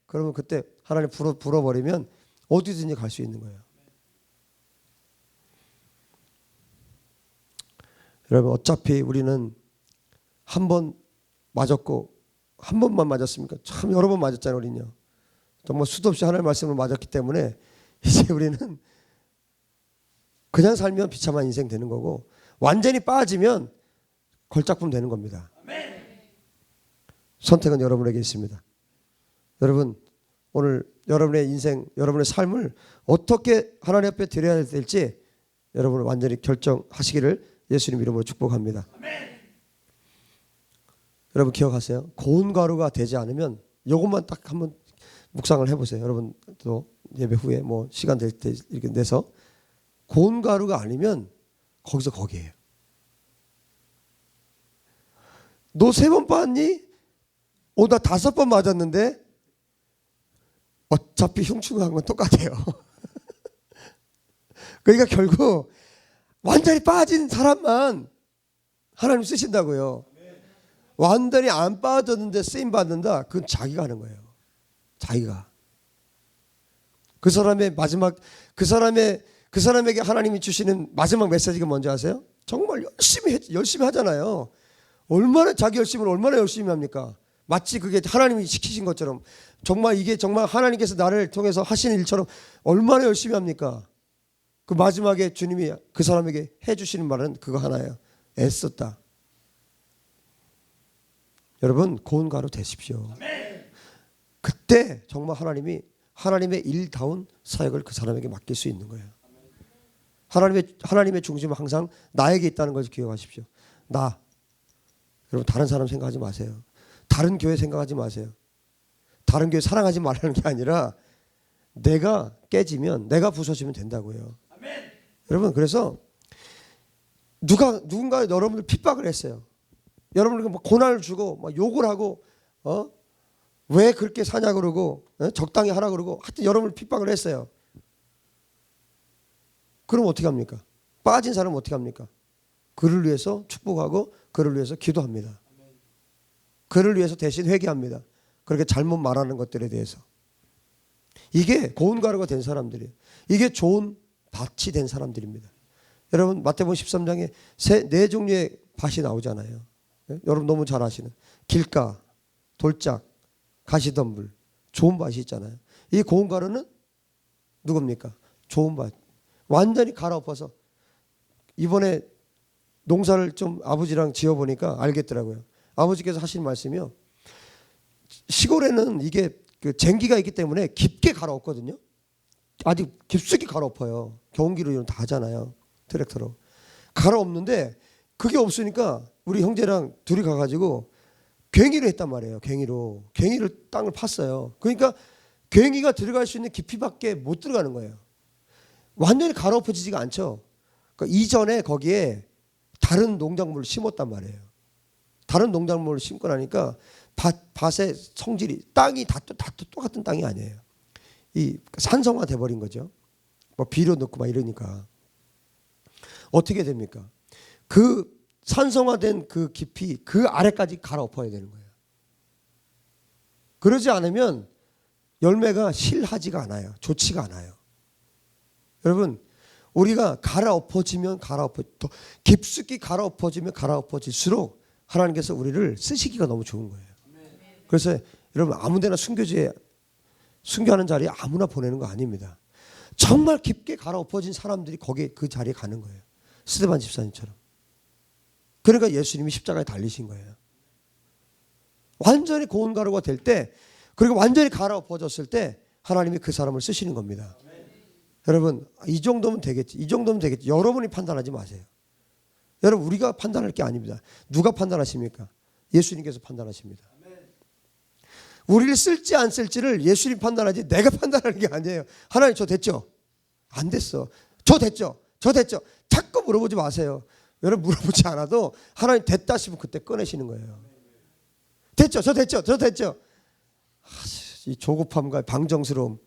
그러면 그때 하나님 불어버리면 어디든지 갈 수 있는 거예요. 여러분 어차피 우리는 한 번 맞았고 한 번만 맞았습니까? 참 여러 번 맞았잖아요. 우리는요. 정말 수도 없이 하나님의 말씀을 맞았기 때문에 이제 우리는 그냥 살면 비참한 인생 되는 거고 완전히 빠지면 걸작품 되는 겁니다. 선택은 여러분에게 있습니다. 여러분 오늘 여러분의 인생, 여러분의 삶을 어떻게 하나님 앞에 드려야 될지 여러분 완전히 결정하시기를 예수님 이름으로 축복합니다. 여러분 기억하세요. 고운 가루가 되지 않으면 이것만 딱 한번 묵상을 해보세요. 여러분도 예배 후에 뭐 시간 될 때 이렇게 내서 고운 가루가 아니면 거기서 거기에요. 너 3번 빠졌니? 나 5번 맞았는데 어차피 흉충한 건 똑같아요. 그러니까 결국 완전히 빠진 사람만 하나님 쓰신다고요. 완전히 안 빠졌는데 쓰임 받는다. 그건 자기가 하는 거예요. 자기가. 그 사람의 마지막 그 사람에게 하나님이 주시는 마지막 메시지가 뭔지 아세요? 정말 열심히 하잖아요. 얼마나 자기 열심을 얼마나 열심히 합니까? 마치 그게 하나님이 시키신 것처럼 정말 이게 정말 하나님께서 나를 통해서 하시는 일처럼 얼마나 열심히 합니까? 그 마지막에 주님이 그 사람에게 해주시는 말은 그거 하나예요. 애썼다. 여러분 고운 가루 되십시오. 그때 정말 하나님의 일다운 사역을 그 사람에게 맡길 수 있는 거예요. 하나님의 중심은 항상 나에게 있다는 것을 기억하십시오. 여러분 다른 사람 생각하지 마세요. 다른 교회 생각하지 마세요. 다른 교회 사랑하지 말라는 게 아니라 내가 깨지면 내가 부서지면 된다고요. 아멘. 여러분 그래서 누군가 여러분들 핍박을 했어요. 여러분들 뭐 고난을 주고 막 욕을 하고 왜 그렇게 사냐 그러고 적당히 하라 그러고 하여튼 여러분을 핍박을 했어요. 그럼 어떻게 합니까? 빠진 사람은 어떻게 합니까? 그를 위해서 축복하고 그를 위해서 기도합니다. 그를 위해서 대신 회개합니다. 그렇게 잘못 말하는 것들에 대해서. 이게 고운 가루가 된 사람들이에요. 이게 좋은 밭이 된 사람들입니다. 여러분 마태복음 13장에 4종류의 밭이 나오잖아요. 여러분 너무 잘 아시는 길가, 돌짝, 가시덤불, 좋은 밭이 있잖아요. 이 고운 가루는 누굽니까? 좋은 밭. 완전히 갈아엎어서 이번에 농사를 좀 아버지랑 지어보니까 알겠더라고요. 아버지께서 하신 말씀이요. 시골에는 이게 그 쟁기가 있기 때문에 깊게 갈아엎거든요. 아주 깊숙이 갈아엎어요. 경운기로 이런 다 하잖아요. 트랙터로. 갈아엎는데 그게 없으니까 우리 형제랑 둘이 가가지고 괭이로 했단 말이에요. 괭이로 땅을 팠어요. 그러니까 괭이가 들어갈 수 있는 깊이밖에 못 들어가는 거예요. 완전히 갈아엎어지지가 않죠. 그러니까 이전에 거기에 다른 농작물을 심었단 말이에요. 다른 농작물을 심고 나니까 밭의 성질이 땅이 다 똑같은 땅이 아니에요. 이 산성화 돼버린 거죠. 뭐 비료 넣고 막 이러니까 어떻게 됩니까? 그 산성화된 그 깊이 그 아래까지 갈아엎어야 되는 거예요. 그러지 않으면 열매가 실하지가 않아요. 좋지가 않아요. 여러분 우리가 갈아엎어지면 더 깊숙이 갈아엎어질수록 하나님께서 우리를 쓰시기가 너무 좋은 거예요. 그래서 여러분 아무데나 순교하는 자리에 아무나 보내는 거 아닙니다. 정말 깊게 갈아엎어진 사람들이 거기에 그 자리에 가는 거예요. 스데반 집사님처럼. 그러니까 예수님이 십자가에 달리신 거예요. 완전히 고운 가루가 될 때 그리고 완전히 갈아엎어졌을 때 하나님이 그 사람을 쓰시는 겁니다. 여러분 이 정도면 되겠지. 여러분이 판단하지 마세요. 여러분 우리가 판단할 게 아닙니다. 누가 판단하십니까? 예수님께서 판단하십니다. 우리를 쓸지 안 쓸지를 예수님 판단하지 내가 판단하는 게 아니에요. 하나님 저 됐죠? 안 됐어. 저 됐죠? 자꾸 물어보지 마세요. 여러분 물어보지 않아도 하나님 됐다 싶으면 그때 꺼내시는 거예요. 됐죠? 저 됐죠? 이 조급함과 방정스러움.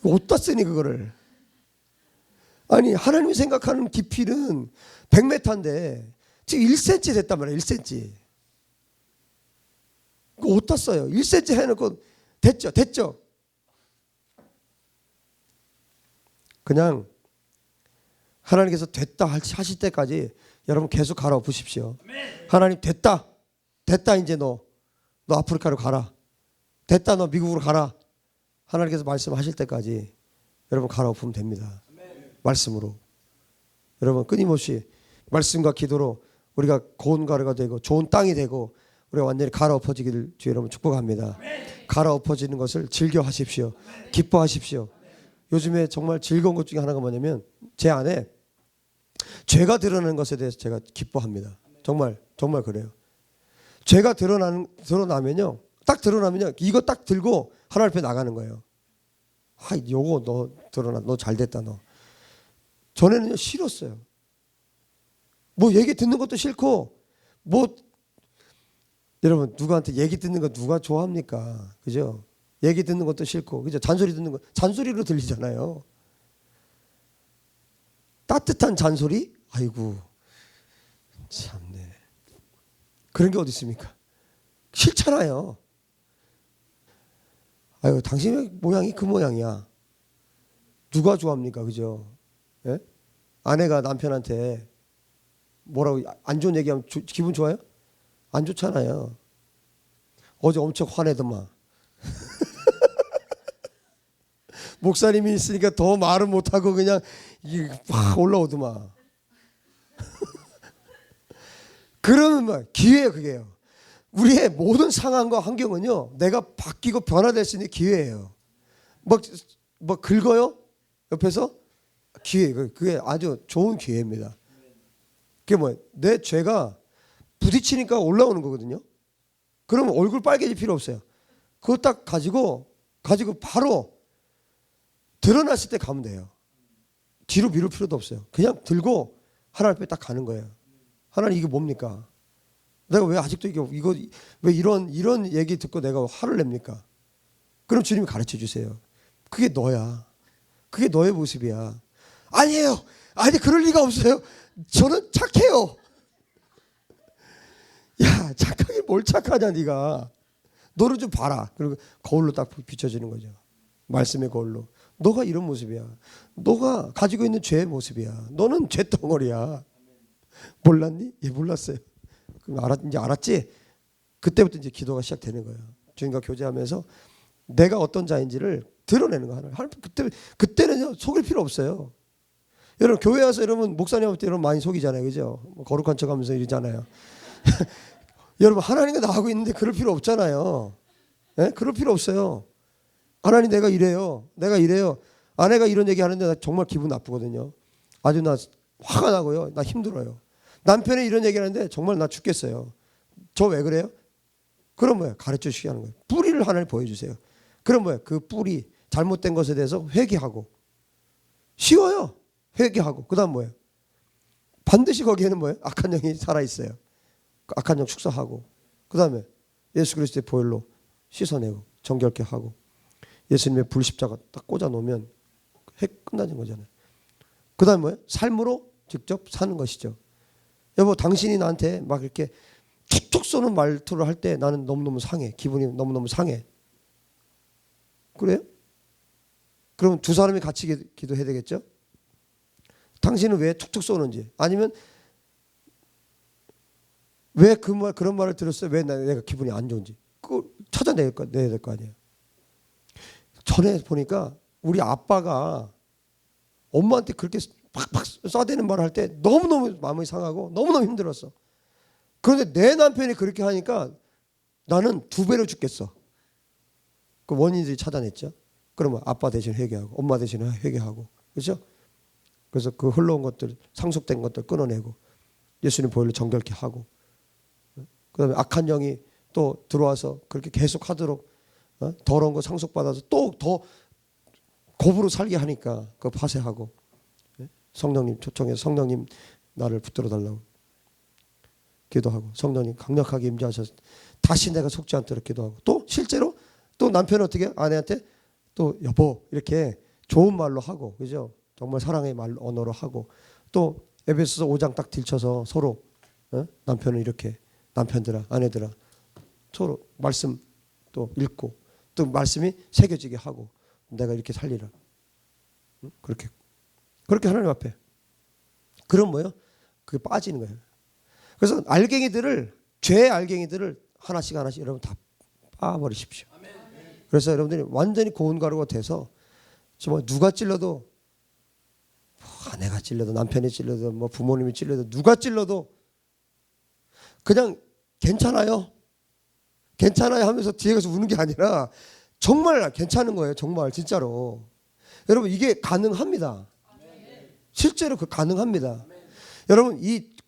어디다 쓰니 그거를. 아니 하나님이 생각하는 깊이는 100m인데 지금 1cm 됐단 말이에요. 1cm. 그 어디다 써요? 1cm 해놓고 됐죠. 그냥 하나님께서 됐다 하실 때까지 여러분 계속 갈아엎으십시오. 하나님 됐다 이제 너 아프리카로 가라. 됐다 너 미국으로 가라. 하나님께서 말씀하실 때까지 여러분 갈아엎으면 됩니다. 말씀으로. 여러분 끊임없이 말씀과 기도로 우리가 고운 가루가 되고 좋은 땅이 되고 우리가 완전히 갈아엎어지기를 주여 여러분 축복합니다. 갈아엎어지는 것을 즐겨하십시오. 기뻐하십시오. 요즘에 정말 즐거운 것 중에 하나가 뭐냐면 제 안에 죄가 드러나는 것에 대해서 제가 기뻐합니다. 정말 그래요. 죄가 드러나면요. 딱 드러나면요. 이거 딱 들고 하나님 앞에 나가는 거예요. 요거 너 드러나. 너 잘됐다 너. 전에는 싫었어요. 뭐 얘기 듣는 것도 싫고 뭐 여러분 누구한테 얘기 듣는 거 누가 좋아합니까? 그죠? 얘기 듣는 것도 싫고 그죠? 잔소리 듣는 거 잔소리로 들리잖아요. 따뜻한 잔소리? 아이고 참네. 그런 게 어디 있습니까? 싫잖아요. 아유 당신의 모양이 그 모양이야. 누가 좋아합니까? 그죠? 예? 아내가 남편한테 뭐라고 안 좋은 얘기하면 기분 좋아요? 안 좋잖아요. 어제 엄청 화내더만. 목사님이 있으니까 더 말을 못하고 그냥 확 올라오더만. 그러면 뭐 기회예요. 그게요. 우리의 모든 상황과 환경은요 내가 바뀌고 변화될 수 있는 기회예요. 뭐 긁어요? 옆에서? 기회. 그게 아주 좋은 기회입니다. 그게 뭐예요? 내 죄가 부딪히니까 올라오는 거거든요. 그러면 얼굴 빨개질 필요 없어요. 그거 딱 가지고 바로 드러났을 때 가면 돼요. 뒤로 미룰 필요도 없어요. 그냥 들고 하나님 앞에 딱 가는 거예요. 하나님 이게 뭡니까? 내가 왜 아직도 이거 왜 이런 얘기 듣고 내가 화를 냅니까? 그럼 주님이 가르쳐 주세요. 그게 너야. 그게 너의 모습이야. 아니에요. 아니 그럴 리가 없어요. 저는 착해요. 야 착하게 뭘 착하냐 네가. 너를 좀 봐라. 그리고 거울로 딱 비춰지는 거죠. 말씀의 거울로. 너가 이런 모습이야. 너가 가지고 있는 죄의 모습이야. 너는 죄덩어리야. 몰랐니? 예 몰랐어요. 그럼 이제 알았지? 그때부터 이제 기도가 시작되는 거예요. 주님과 교제하면서 내가 어떤 자인지를 드러내는 거야. 그때는 속일 필요 없어요. 여러분 교회 와서 여러분 목사님한테 여러분 많이 속이잖아요. 그죠? 거룩한 척하면서 이러잖아요. 여러분 하나님과 나하고 있는데 그럴 필요 없잖아요. 네? 그럴 필요 없어요. 하나님 내가 이래요. 아내가 이런 얘기 하는데 나 정말 기분 나쁘거든요. 아주 나 화가 나고요. 나 힘들어요. 남편이 이런 얘기 하는데 정말 나 죽겠어요. 저 왜 그래요? 그럼 뭐예요? 가르쳐 주시게 하는 거예요. 뿌리를 하나님 보여주세요. 그럼 뭐예요? 그 뿌리 잘못된 것에 대해서 회개하고. 쉬워요. 회개하고. 그 다음 뭐예요? 반드시 거기에는 뭐예요? 악한 영이 살아있어요. 악한 영 축사하고. 그 다음에 예수 그리스도의 보혈로 씻어내고 정결케 하고 예수님의 불십자가 딱 꽂아 놓으면 끝나는 거잖아요. 그 다음에 뭐예요? 삶으로 직접 사는 것이죠. 여보 당신이 나한테 막 이렇게 툭툭 쏘는 말투를 할 때 나는 너무너무 상해. 기분이 너무너무 상해. 그래요? 그럼 두 사람이 같이 기도해야 되겠죠? 당신은 왜 툭툭 쏘는지 아니면 왜 그런 말을 들었어요? 왜 내가 기분이 안 좋은지 그걸 찾아내야 될 거 아니에요. 전에 보니까 우리 아빠가 엄마한테 그렇게 팍팍 쏴대는 말을 할 때 너무너무 마음이 상하고 너무너무 힘들었어. 그런데 내 남편이 그렇게 하니까 나는 두 배로 죽겠어. 그 원인들이 찾아냈죠. 그러면 아빠 대신 회개하고 엄마 대신 회개하고 그렇죠? 그래서 그 흘러온 것들 상속된 것들 끊어내고 예수님 보혈로 정결케 하고 그다음에 악한 영이 또 들어와서 그렇게 계속 하도록 더러운 거 상속받아서 또 더 곱으로 살게 하니까 그거 파쇄하고 성령님 초청해서 성령님 나를 붙들어 달라고 기도하고 성령님 강력하게 임재하셔서 다시 내가 속지 않도록 기도하고 또 실제로 또 남편은 어떻게 아내한테 또 여보 이렇게 좋은 말로 하고 그죠? 정말 사랑의 말 언어로 하고 또 에베소서 5장 딱 들쳐서 서로 남편은 이렇게 남편들아 아내들아 서로 말씀 또 읽고 또 말씀이 새겨지게 하고 내가 이렇게 살리라. 그렇게 하나님 앞에. 그럼 뭐예요? 그게 빠지는 거예요. 그래서 죄의 알갱이들을 하나씩 여러분 다 빠버리십시오. 그래서 여러분들이 완전히 고운 가루가 돼서 정말 누가 찔러도 아내가 찔러도 남편이 찔러도 뭐 부모님이 찔러도 누가 찔러도 그냥 괜찮아요 하면서 뒤에 가서 우는 게 아니라 정말 괜찮은 거예요. 정말 진짜로. 여러분 이게 가능합니다. 실제로 가능합니다. 여러분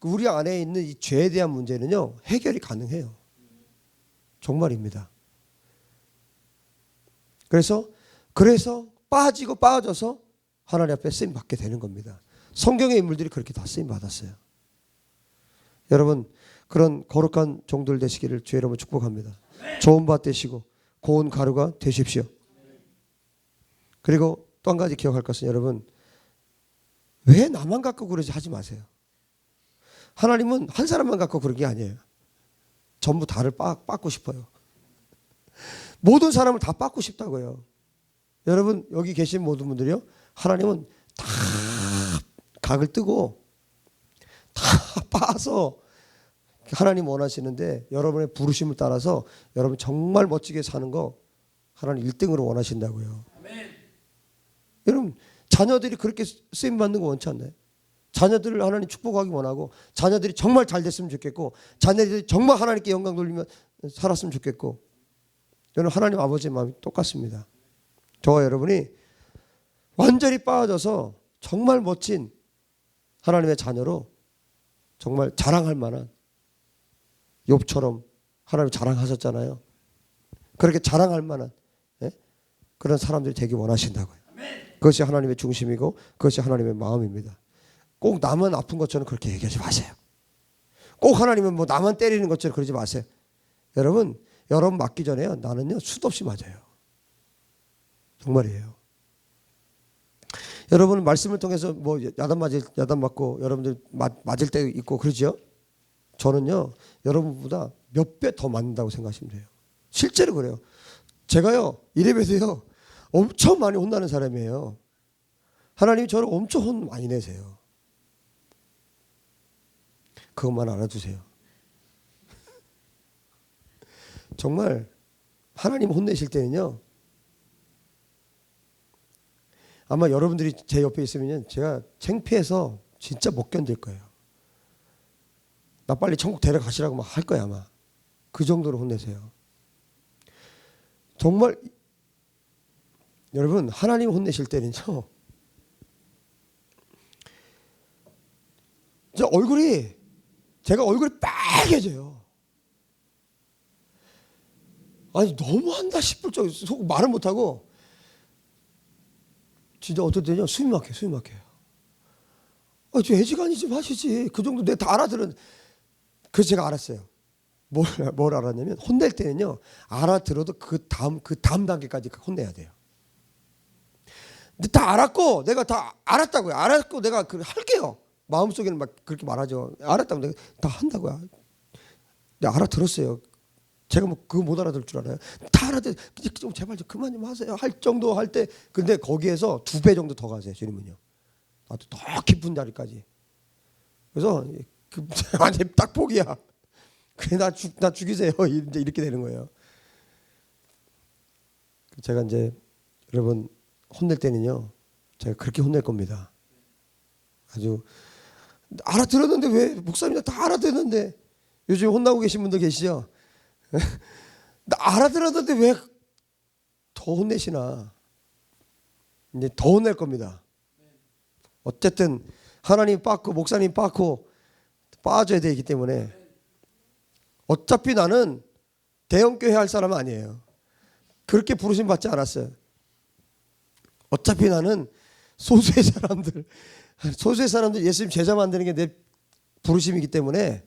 우리 안에 있는 이 죄에 대한 문제는요 해결이 가능해요. 정말입니다. 그래서 빠져서 하나님 앞에 쓰임 받게 되는 겁니다. 성경의 인물들이 그렇게 다 쓰임 받았어요. 여러분 그런 거룩한 종들 되시기를 주의 이름으로 축복합니다. 좋은 밭 되시고 고운 가루가 되십시오. 그리고 또 한 가지 기억할 것은 여러분 왜 나만 갖고 그러지 하지 마세요. 하나님은 한 사람만 갖고 그런 게 아니에요. 전부 다를 빻고 싶어요. 모든 사람을 다 빻고 싶다고요. 여러분 여기 계신 모든 분들이요 하나님은 다 각을 뜨고 다 빻아서 하나님 원하시는데 여러분의 부르심을 따라서 여러분 정말 멋지게 사는 거 하나님 1등으로 원하신다고요. 아멘. 여러분 자녀들이 그렇게 쓰임 받는 거 원치 않나요? 자녀들을 하나님 축복하기 원하고 자녀들이 정말 잘 됐으면 좋겠고 자녀들이 정말 하나님께 영광 돌리며 살았으면 좋겠고 여러분 하나님 아버지의 마음이 똑같습니다. 저와 여러분이 완전히 빠져서 정말 멋진 하나님의 자녀로 정말 자랑할 만한 욥처럼 하나님 자랑하셨잖아요. 그렇게 자랑할 만한 그런 사람들이 되기 원하신다고요. 그것이 하나님의 중심이고 그것이 하나님의 마음입니다. 꼭 나만 아픈 것처럼 그렇게 얘기하지 마세요. 꼭 하나님은 뭐 나만 때리는 것처럼 그러지 마세요. 여러분 맞기 전에요. 나는요 수도 없이 맞아요. 정말이에요. 여러분 말씀을 통해서 뭐 야단 맞고 여러분들 맞을 때 있고 그러죠. 저는요 여러분보다 몇 배 더 맞는다고 생각하시면 돼요. 실제로 그래요. 제가요 이래봬도요 엄청 많이 혼나는 사람이에요. 하나님이 저를 엄청 혼 많이 내세요. 그것만 알아두세요. 정말 하나님 혼내실 때는요 아마 여러분들이 제 옆에 있으면 제가 창피해서 진짜 못 견딜 거예요. 나 빨리 천국 데려가시라고 막 할 거야 아마. 그 정도로 혼내세요. 정말 여러분 하나님 혼내실 때는요 제가 얼굴이 빨개져요. 아니 너무한다 싶을 정도로 속 말을 못하고 진짜 어떨 때냐 숨이 막혀요. 저 애지간히 좀 하시지. 그 정도 내가 다 알아들은. 그래서 제가 알았어요. 뭘 알았냐면 혼낼 때는요 알아들어도 그 다음 단계까지 혼내야 돼요. 근데 다 알았고 내가 다 알았다고요. 알았고 내가 할게요. 마음속에는 막 그렇게 말하죠. 알았다고 내가 다 한다고요. 내가 알아들었어요. 제가 뭐 그거 못 알아들 줄 알아요. 다 알아들. 좀 제발 좀 그만 좀 하세요. 할 정도 할 때 근데 거기에서 2배 정도 더 가세요. 주님은요. 아주 더 깊은 자리까지. 그래서 완전 딱 포기야. 그래 나 죽이세요. 이제 이렇게 되는 거예요. 제가 이제 여러분 혼낼 때는요. 제가 그렇게 혼낼 겁니다. 아주 알아들었는데 왜 목사님이 다 알아듣는데 요즘 혼나고 계신 분들 계시죠? 나 알아들었는데 왜 더 혼내시나? 이제 더 혼낼 겁니다. 어쨌든 하나님 빠고 목사님 빠고 빠져야 되기 때문에 어차피 나는 대형교회 할 사람은 아니에요. 그렇게 부르심 받지 않았어요. 어차피 나는 소수의 사람들 예수님 제자 만드는 게 내 부르심이기 때문에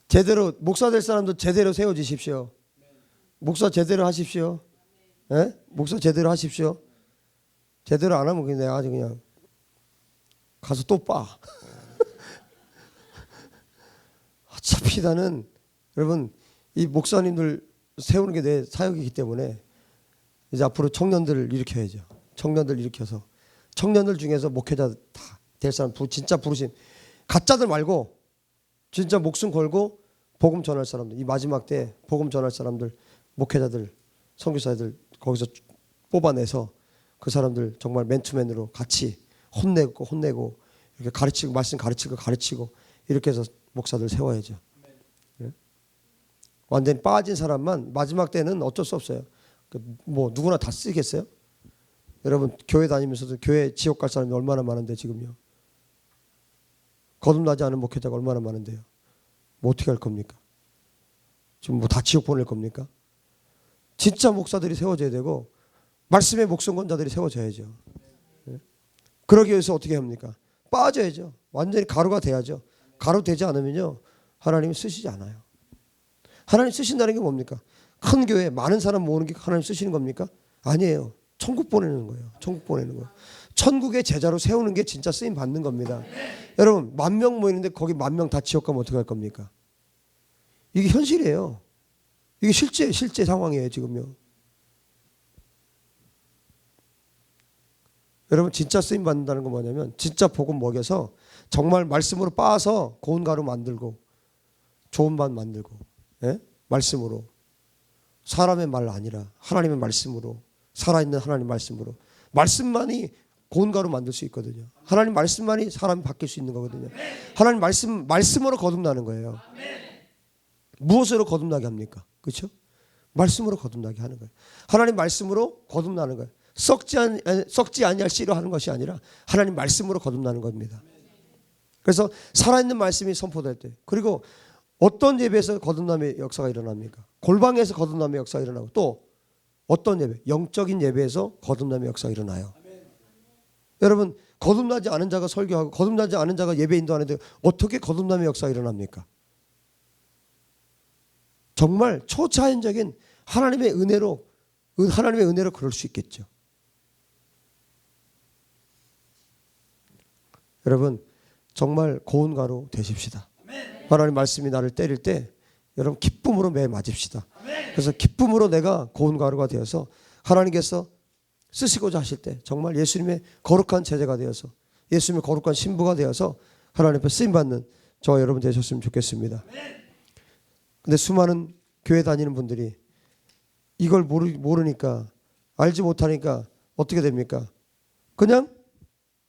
제대로 목사 될 사람도 제대로 세워지십시오. 목사 제대로 하십시오. 네? 목사 제대로 하십시오. 제대로 안 하면 그냥 내가 아주 그냥 가서 또 빠. 어차피 나는 여러분 이 목사님들 세우는 게 내 사역이기 때문에 이제 앞으로 청년들을 일으켜야죠. 청년들 일으켜서 청년들 중에서 목회자 다 될 사람 진짜 부르심 가짜들 말고 진짜 목숨 걸고 복음 전할 사람들 이 마지막 때 복음 전할 사람들 목회자들 선교사들 거기서 뽑아내서 그 사람들 정말 맨투맨으로 같이 혼내고 이렇게 가르치고 말씀 가르치고 이렇게 해서 목사들 세워야죠. 네? 완전히 빠진 사람만 마지막 때는 어쩔 수 없어요. 뭐 누구나 다 쓰겠어요? 여러분 교회 다니면서도 교회 지옥 갈 사람이 얼마나 많은데 지금요. 거듭나지 않은 목회자가 얼마나 많은데요. 뭐 어떻게 할 겁니까? 지금 뭐 다 지옥 보낼 겁니까? 진짜 목사들이 세워져야 되고 말씀의 목숨 건 자들이 세워져야죠. 네? 그러기 위해서 어떻게 합니까? 빠져야죠. 완전히 가루가 돼야죠. 가루 되지 않으면요 하나님이 쓰시지 않아요. 하나님 쓰신다는 게 뭡니까? 큰 교회 많은 사람 모으는 게 하나님 쓰시는 겁니까? 아니에요. 천국 보내는 거예요. 천국 보내는 거예요. 천국의 제자로 세우는 게 진짜 쓰임 받는 겁니다. 여러분 10,000명 모이는데 거기 10,000명 다 지옥 가면 어떻게 할 겁니까? 이게 현실이에요. 이게 실제 상황이에요 지금요. 여러분 진짜 쓰임 받는다는 건 뭐냐면 진짜 복음 먹여서 정말 말씀으로 빻아서 고운 가루 만들고 좋은 밥 만들고 예? 말씀으로 사람의 말 아니라 하나님의 말씀으로 살아있는 하나님 말씀으로 말씀만이 고운 가루 만들 수 있거든요. 하나님 말씀만이 사람이 바뀔 수 있는 거거든요. 하나님 말씀으로 거듭나는 거예요. 무엇으로 거듭나게 합니까? 그렇죠? 말씀으로 거듭나게 하는 거예요. 하나님 말씀으로 거듭나는 거예요. 썩지 아니할 씨로 하는 것이 아니라 하나님 말씀으로 거듭나는 겁니다. 그래서 살아있는 말씀이 선포될 때 그리고 어떤 예배에서 거듭남의 역사가 일어납니까? 골방에서 거듭남의 역사가 일어나고 또 어떤 예배? 영적인 예배에서 거듭남의 역사가 일어나요. 여러분 거듭나지 않은 자가 설교하고 거듭나지 않은 자가 예배 인도하는데 어떻게 거듭남의 역사가 일어납니까? 정말 초자연적인 하나님의 은혜로 그럴 수 있겠죠. 여러분 정말 고운 가루 되십시다. 하나님 말씀이 나를 때릴 때 여러분 기쁨으로 매 맞읍시다. 그래서 기쁨으로 내가 고운 가루가 되어서 하나님께서 쓰시고자 하실 때 정말 예수님의 거룩한 제자가 되어서 예수님의 거룩한 신부가 되어서 하나님 앞에 쓰임받는 저와 여러분 되셨으면 좋겠습니다. 근데 수많은 교회 다니는 분들이 이걸 모르니까 알지 못하니까 어떻게 됩니까? 그냥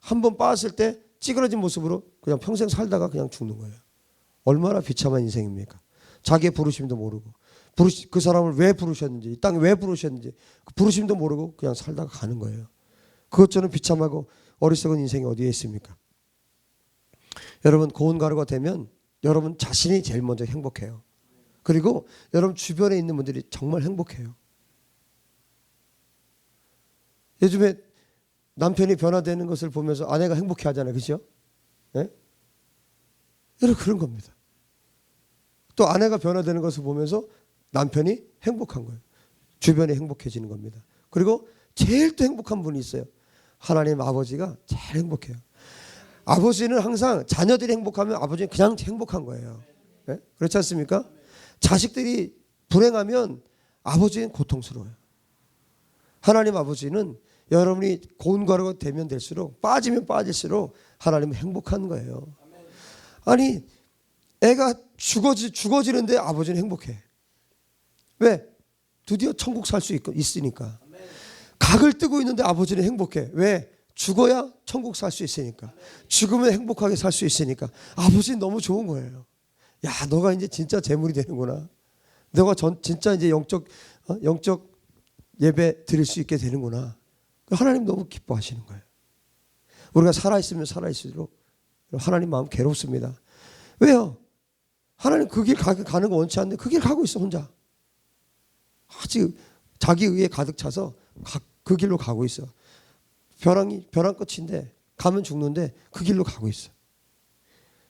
한번 빠졌을 때 찌그러진 모습으로 그냥 평생 살다가 그냥 죽는 거예요. 얼마나 비참한 인생입니까? 자기의 부르심도 모르고 그 사람을 왜 부르셨는지 이 땅에 왜 부르셨는지 그 부르심도 모르고 그냥 살다가 가는 거예요. 그것처럼 비참하고 어리석은 인생이 어디에 있습니까? 여러분 고운 가루가 되면 여러분 자신이 제일 먼저 행복해요. 그리고 여러분 주변에 있는 분들이 정말 행복해요. 요즘에 남편이 변화되는 것을 보면서 아내가 행복해하잖아요. 그렇죠? 네? 여러분 그런 겁니다. 또 아내가 변화되는 것을 보면서 남편이 행복한 거예요. 주변이 행복해지는 겁니다. 그리고 제일 또 행복한 분이 있어요. 하나님 아버지가 제일 행복해요. 아버지는 항상 자녀들이 행복하면 아버지는 그냥 행복한 거예요. 네? 그렇지 않습니까? 자식들이 불행하면 아버지는 고통스러워요. 하나님 아버지는 여러분이 고운 가루가 되면 될수록 빠지면 빠질수록 하나님은 행복한 거예요. 아니 애가 죽어지는데 아버지는 행복해. 왜? 드디어 천국 살 수 있으니까. 각을 뜨고 있는데 아버지는 행복해. 왜? 죽어야 천국 살 수 있으니까. 죽으면 행복하게 살 수 있으니까. 아버지는 너무 좋은 거예요. 야, 너가 이제 진짜 재물이 되는구나. 너가 진짜 이제 영적 예배 드릴 수 있게 되는구나. 하나님 너무 기뻐하시는 거예요. 우리가 살아있으면 살아있을수록 하나님 마음 괴롭습니다. 왜요? 하나님 그 길 가는 거 원치 않는데 그 길 가고 있어 혼자. 아직 자기 의에 가득 차서 그 길로 가고 있어. 벼랑 끝인데 가면 죽는데 그 길로 가고 있어.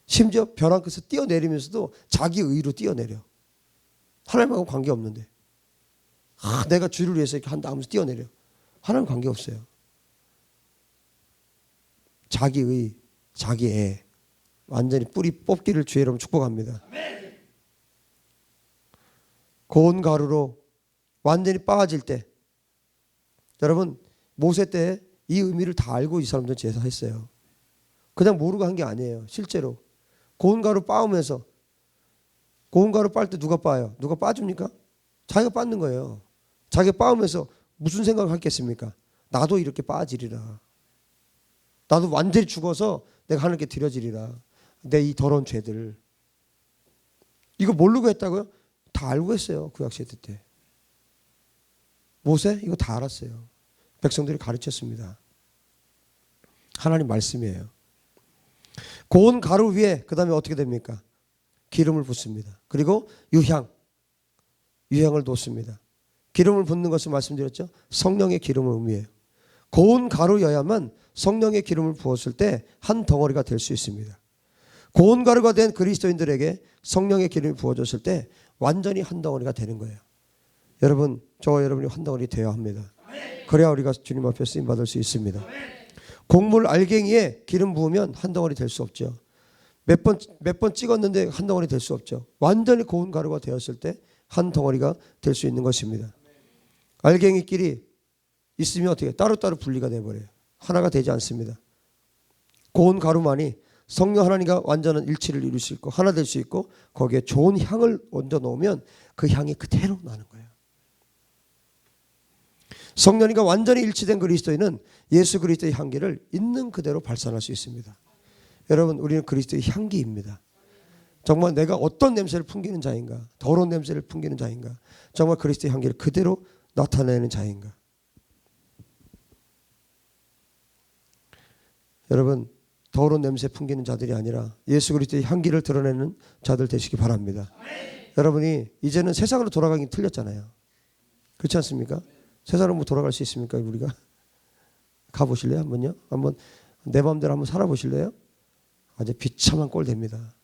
심지어 벼랑 끝에서 뛰어내리면서도 자기 의로 뛰어내려. 하나님하고 관계없는데. 내가 주를 위해서 이렇게 한다 하면서 뛰어내려. 하나님 관계없어요. 자기 애 완전히 뿌리 뽑기를 주의 이름으로 축복합니다. 고운 가루로 완전히 빠질 때, 여러분 모세 때 이 의미를 다 알고 이 사람들 제사했어요. 그냥 모르고 한 게 아니에요. 실제로 고운 가루 빻으면서, 고운 가루 빻을 때 누가 빻아요? 누가 빻줍니까? 자기가 빻는 거예요. 자기가 빻으면서 무슨 생각을 하겠습니까? 나도 이렇게 빠지리라. 나도 완전히 죽어서 내가 하나님께 드려지리라. 내 이 더러운 죄들. 이거 모르고 했다고요? 다 알고 했어요. 구약시대 때. 모세 이거 다 알았어요. 백성들이 가르쳤습니다. 하나님 말씀이에요. 고운 가루 위에 그 다음에 어떻게 됩니까? 기름을 붓습니다. 그리고 유향을 놓습니다. 기름을 붓는 것을 말씀드렸죠. 성령의 기름을 의미해요. 고운 가루여야만 성령의 기름을 부었을 때 한 덩어리가 될 수 있습니다. 고운 가루가 된 그리스도인들에게 성령의 기름이 부어졌을 때 완전히 한 덩어리가 되는 거예요. 여러분, 저와 여러분이 한 덩어리 되어야 합니다. 그래야 우리가 주님 앞에 쓰임 받을 수 있습니다. 곡물 알갱이에 기름 부으면 한 덩어리 될 수 없죠. 몇 번 찍었는데 한 덩어리 될 수 없죠. 완전히 고운 가루가 되었을 때 한 덩어리가 될 수 있는 것입니다. 알갱이끼리 있으면 어떻게 따로따로 분리가 돼버려요. 하나가 되지 않습니다. 고운 가루만이 성령 하나님과 완전한 일치를 이룰 수 있고 하나 될 수 있고 거기에 좋은 향을 얹어 놓으면 그 향이 그대로 나는 거예요. 성령님과 완전히 일치된 그리스도인은 예수 그리스도의 향기를 있는 그대로 발산할 수 있습니다. 여러분, 우리는 그리스도의 향기입니다. 정말 내가 어떤 냄새를 풍기는 자인가, 더러운 냄새를 풍기는 자인가, 정말 그리스도의 향기를 그대로 나타내는 자인가. 여러분, 더러운 냄새 풍기는 자들이 아니라 예수 그리스도의 향기를 드러내는 자들 되시기 바랍니다. 여러분이 이제는 세상으로 돌아가긴 틀렸잖아요. 그렇지 않습니까? 세상으로 뭐 돌아갈 수 있습니까? 우리가 가보실래요? 한번요? 한번 내 마음대로 한번 살아보실래요? 아주 비참한 꼴 됩니다.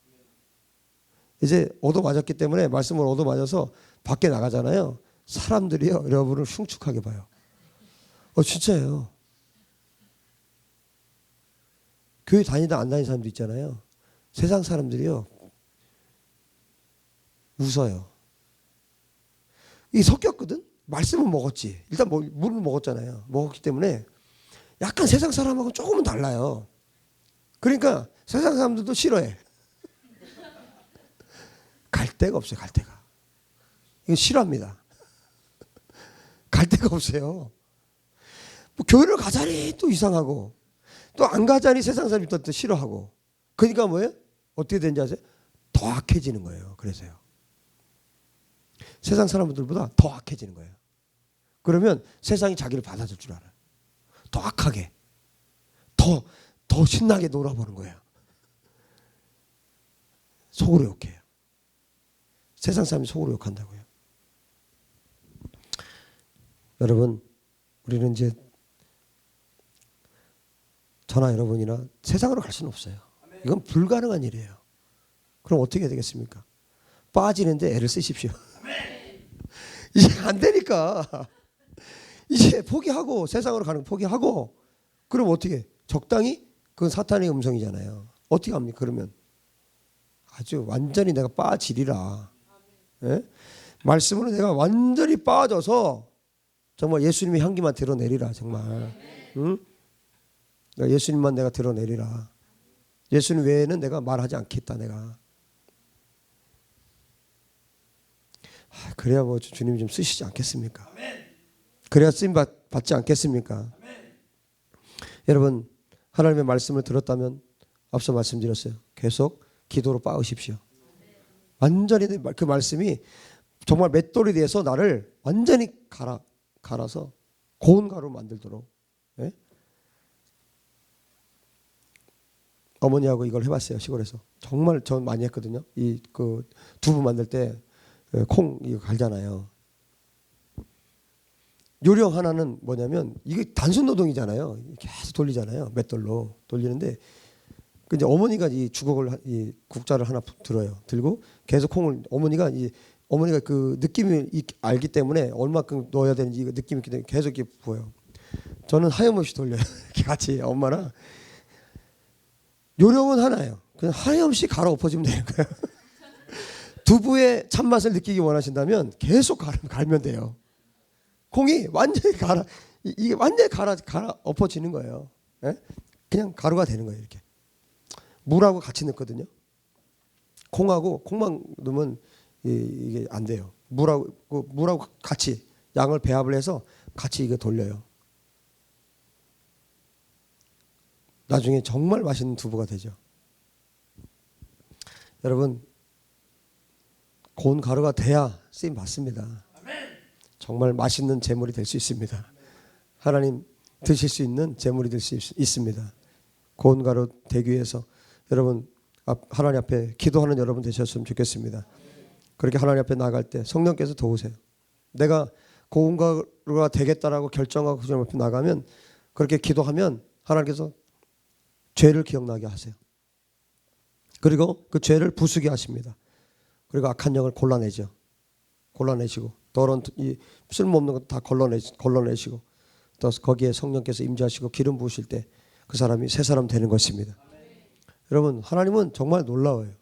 이제 얻어맞았기 때문에, 말씀을 얻어맞아서 밖에 나가잖아요. 사람들이요, 여러분을 흉측하게 봐요. 진짜예요. 교회 다니다 안 다니는 사람도 있잖아요. 세상 사람들이요, 웃어요. 이 섞였거든? 말씀은 먹었지. 일단 물을 먹었잖아요. 먹었기 때문에 약간 세상 사람하고 조금은 달라요. 그러니까 세상 사람들도 싫어해. 갈 데가 없어요. 갈 데가. 이거 싫어합니다. 갈 데가 없어요. 뭐 교회를 가자니 또 이상하고, 또 안 가자니 세상 사람이 또 싫어하고. 그러니까 뭐예요? 어떻게 되는지 아세요? 더 악해지는 거예요. 그래서요. 세상 사람들보다 더 악해지는 거예요. 그러면 세상이 자기를 받아줄 줄 알아요. 더 악하게, 더 신나게 놀아보는 거예요. 속으로 욕해요. 세상 사람이 속으로 욕한다고요. 여러분, 우리는 이제 저나 여러분이나 세상으로 갈 수는 없어요. 이건 불가능한 일이에요. 그럼 어떻게 해야 되겠습니까? 빠지는데 애를 쓰십시오. 이제 안 되니까 이제 포기하고 세상으로 가는 거 포기하고, 그럼 어떻게? 적당히? 그건 사탄의 음성이잖아요. 어떻게 합니까? 그러면 아주 완전히 내가 빠지리라. 예? 말씀으로 내가 완전히 빠져서 정말 예수님의 향기만 드러내리라. 정말. 응? 예수님만 내가 드러내리라. 예수님 외에는 내가 말하지 않겠다. 내가. 그래야 뭐 주님이 좀 쓰시지 않겠습니까? 그래야 쓰임 받지 않겠습니까? 여러분, 하나님의 말씀을 들었다면 앞서 말씀드렸어요. 계속 기도로 빻으십시오. 완전히 그 말씀이 정말 맷돌이 돼서 나를 완전히 갈아서 고운 가루로 만들도록. 예? 어머니하고 이걸 해봤어요. 시골에서. 정말 전 많이 했거든요. 이 그 두부 만들 때 콩 이거 갈잖아요. 요령 하나는 뭐냐면, 이게 단순 노동이잖아요. 계속 돌리잖아요. 맷돌로 돌리는데, 이제 어머니가 이 주걱을, 이 국자를 하나 들어요. 들고 계속 콩을, 어머니가 그 느낌을 알기 때문에 얼마큼 넣어야 되는지 느낌이 있기 때문에 계속 이렇게 부어요. 저는 하염없이 돌려요. 이렇게 같이 엄마랑. 요령은 하나예요. 그냥 하염없이 갈아 엎어지면 되는 거예요. 두부의 참맛을 느끼기 원하신다면 계속 갈면 돼요. 콩이 완전히 이게 완전히 갈아 엎어지는 거예요. 예? 그냥 가루가 되는 거예요. 이렇게 물하고 같이 넣거든요. 콩만 넣으면 이게 안 돼요. 물하고 같이 양을 배합을 해서 같이 이거 돌려요. 나중에 정말 맛있는 두부가 되죠. 여러분, 고운 가루가 돼야 쓰임 받습니다. 정말 맛있는 제물이 될 수 있습니다. 하나님 드실 수 있는 제물이 될 수 있습니다. 고운 가루 되기 위해서 여러분 하나님 앞에 기도하는 여러분 되셨으면 좋겠습니다. 그렇게 하나님 앞에 나갈 때 성령께서 도우세요. 내가 고운 가루가 되겠다라고 결정하고 그 앞에 나가면, 그렇게 기도하면 하나님께서 죄를 기억나게 하세요. 그리고 그 죄를 부수게 하십니다. 그리고 악한 영을 골라내시고 더러운 이 쓸모없는 것 다 걸러내시고 또 거기에 성령께서 임재하시고 기름 부으실 때 그 사람이 새 사람 되는 것입니다. 여러분, 하나님은 정말 놀라워요.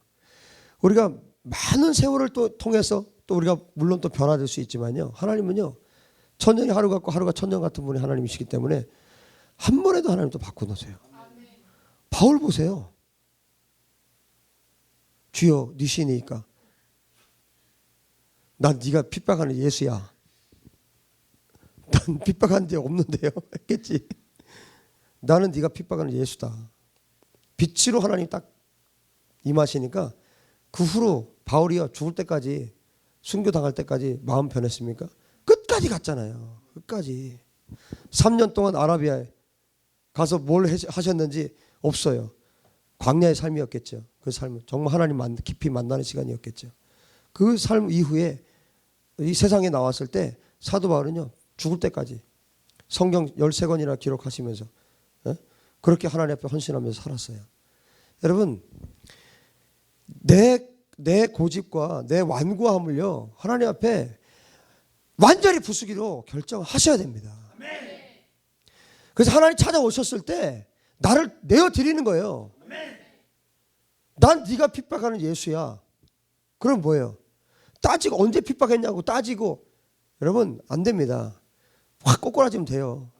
우리가 많은 세월을 또 통해서 또 우리가 물론 또 변화될 수 있지만요, 하나님은요 천년이 하루 같고 하루가 천년 같은 분이 하나님이시기 때문에 한 번에도 하나님 또 바꿔놓으세요. 바울 보세요. 주여 네 신이니까 난 네가 핍박하는 예수야. 난 핍박한 데 없는데요 했겠지. 나는 네가 핍박하는 예수다. 빛으로 하나님 딱 임하시니까 그 후로 바울이요 죽을 때까지, 순교당할 때까지 마음 변했습니까? 끝까지 갔잖아요. 끝까지 3년 동안 아라비아에 가서 뭘 하셨는지 없어요. 광야의 삶이었겠죠. 그 삶은 정말 하나님 깊이 만나는 시간이었겠죠. 그 삶 이후에 이 세상에 나왔을 때 사도 바울은요 죽을 때까지 성경 13권이나 기록하시면서 그렇게 하나님 앞에 헌신하면서 살았어요. 여러분, 내 고집과 내 완고함을요 하나님 앞에 완전히 부수기로 결정하셔야 됩니다. 그래서 하나님 찾아오셨을 때 나를 내어드리는 거예요. 난 네가 핍박하는 예수야. 그럼 뭐예요? 따지고 언제 핍박했냐고 따지고, 여러분 안 됩니다. 확 꼬꾸라지면 돼요.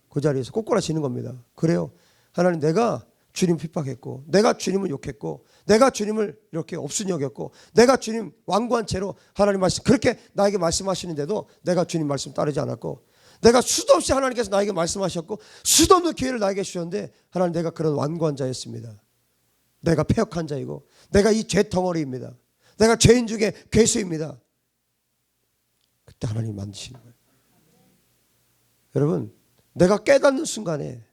그 자리에서 꼬꾸라지는 겁니다. 그래요. 하나님, 내가 주님 핍박했고, 내가 주님을 욕했고, 내가 주님을 이렇게 없으니 여겼고, 내가 주님 완고한 채로 하나님 말씀 그렇게 나에게 말씀하시는데도 내가 주님 말씀 따르지 않았고, 내가 수도 없이 하나님께서 나에게 말씀하셨고 수도 없는 기회를 나에게 주셨는데, 하나님 내가 그런 완고한 자였습니다. 내가 패역한 자이고 내가 이 죄 덩어리입니다. 내가 죄인 중에 괴수입니다. 그때 하나님 만드시는 거예요. 여러분, 내가 깨닫는 순간에,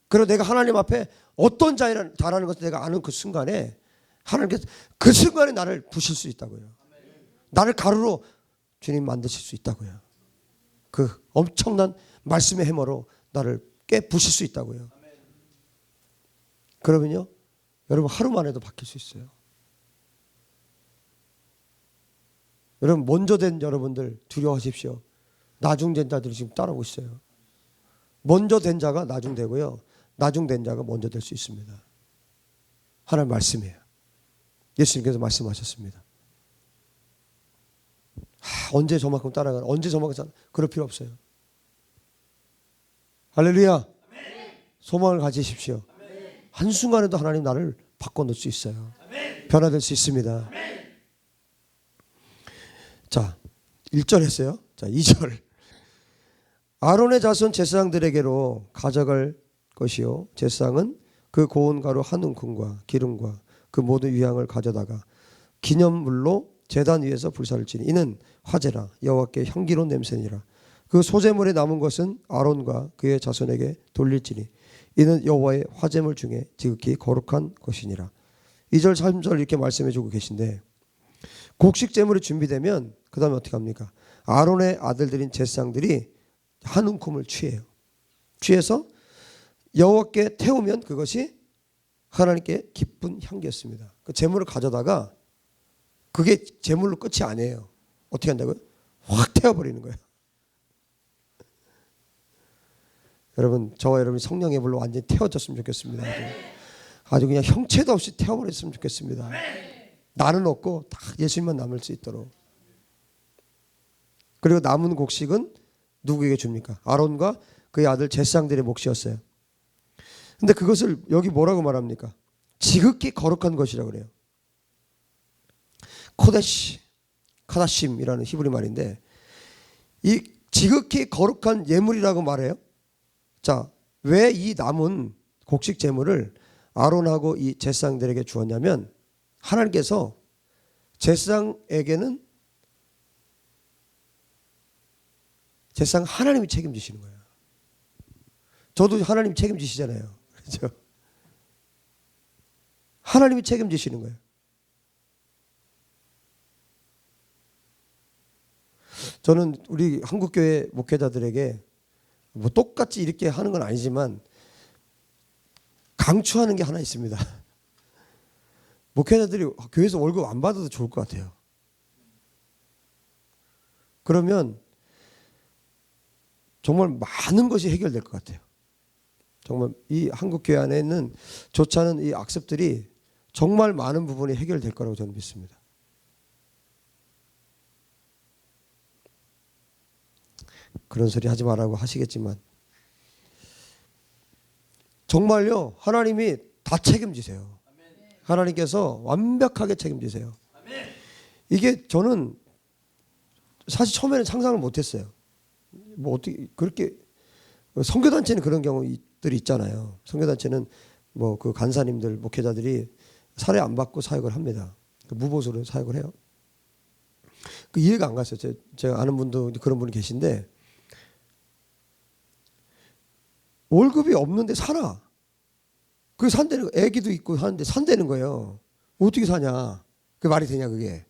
그리고 내가 하나님 앞에 어떤 자라는 것을 내가 아는 그 순간에 하나님께서 그 순간에 나를 부실 수 있다고요. 나를 가루로 주님 만드실 수 있다고요. 그 엄청난 말씀의 해머로 나를 부실 수 있다고요. 그러면요 여러분 하루 만에도 바뀔 수 있어요. 여러분, 먼저 된 여러분들 두려워하십시오. 나중된 자들이 지금 따라오고 있어요. 먼저 된 자가 나중되고요, 나중된 자가 먼저 될 수 있습니다. 하나님 말씀이에요. 예수님께서 말씀하셨습니다. 언제 저만큼 따라가나, 언제 저만큼 그럴 필요 없어요. 할렐루야. 소망을 가지십시오. 한순간에도 하나님 나를 바꿔놓을 수 있어요. 변화될 수 있습니다. 자, 1절 했어요. 자, 2절. 아론의 자손 제사장들에게로 가져갈 것이요, 제사장은 그 고운 가루 한 움큼과 기름과 그 모든 유향을 가져다가 기념물로 제단 위에서 불사를 지니 이는 화제라, 여호와께 향기로운 냄새니라. 그 소제물에 남은 것은 아론과 그의 자손에게 돌릴지니 이는 여호와의 화제물 중에 지극히 거룩한 것이니라. 2절 3절 이렇게 말씀해 주고 계신데, 곡식 제물이 준비되면 그 다음에 어떻게 합니까? 아론의 아들들인 제사장들이 한 움큼을 취해요. 취해서 여호와께 태우면 그것이 하나님께 기쁜 향기였습니다. 그 제물을 가져다가, 그게 제물로 끝이 아니에요. 어떻게 한다고요? 확 태워버리는 거예요. 여러분, 저와 여러분이 성령의 불로 완전히 태워졌으면 좋겠습니다. 아주 그냥 형체도 없이 태워버렸으면 좋겠습니다. 나는 없고 다 예수님만 남을 수 있도록. 그리고 남은 곡식은 누구에게 줍니까? 아론과 그의 아들 제사장들의 몫이었어요. 근데 그것을 여기 뭐라고 말합니까? 지극히 거룩한 것이라고 그래요. 코데시, 카다심이라는 히브리 말인데 이 지극히 거룩한 예물이라고 말해요. 자, 왜 이 남은 곡식 제물을 아론하고 이 제사장들에게 주었냐면 하나님께서 제사장에게는 제사장 하나님이 책임지시는 거예요. 저도 하나님이 책임지시잖아요. 그렇죠? 하나님이 책임지시는 거예요. 저는 우리 한국교회 목회자들에게 뭐 똑같이 이렇게 하는 건 아니지만 강추하는 게 하나 있습니다. 목회자들이 교회에서 월급 안 받아도 좋을 것 같아요. 그러면 정말 많은 것이 해결될 것 같아요. 정말 이 한국교회 안에 있는 좋지 않은 이 악습들이 정말 많은 부분이 해결될 거라고 저는 믿습니다. 그런 소리 하지 말라고 하시겠지만 정말요, 하나님이 다 책임지세요. 하나님께서 완벽하게 책임지세요. 이게 저는 사실 처음에는 상상을 못했어요. 뭐 어떻게 그렇게 선교단체는 그런 경우들이 있잖아요. 선교단체는 뭐 그 간사님들 목회자들이 살해 안 받고 사역을 합니다. 무보수로 사역을 해요. 그 이해가 안 갔어요. 제가 아는 분도 그런 분이 계신데 월급이 없는데 살아. 그 산다는 거, 애기도 있고 사는데 산다는 거예요. 어떻게 사냐? 그 말이 되냐 그게?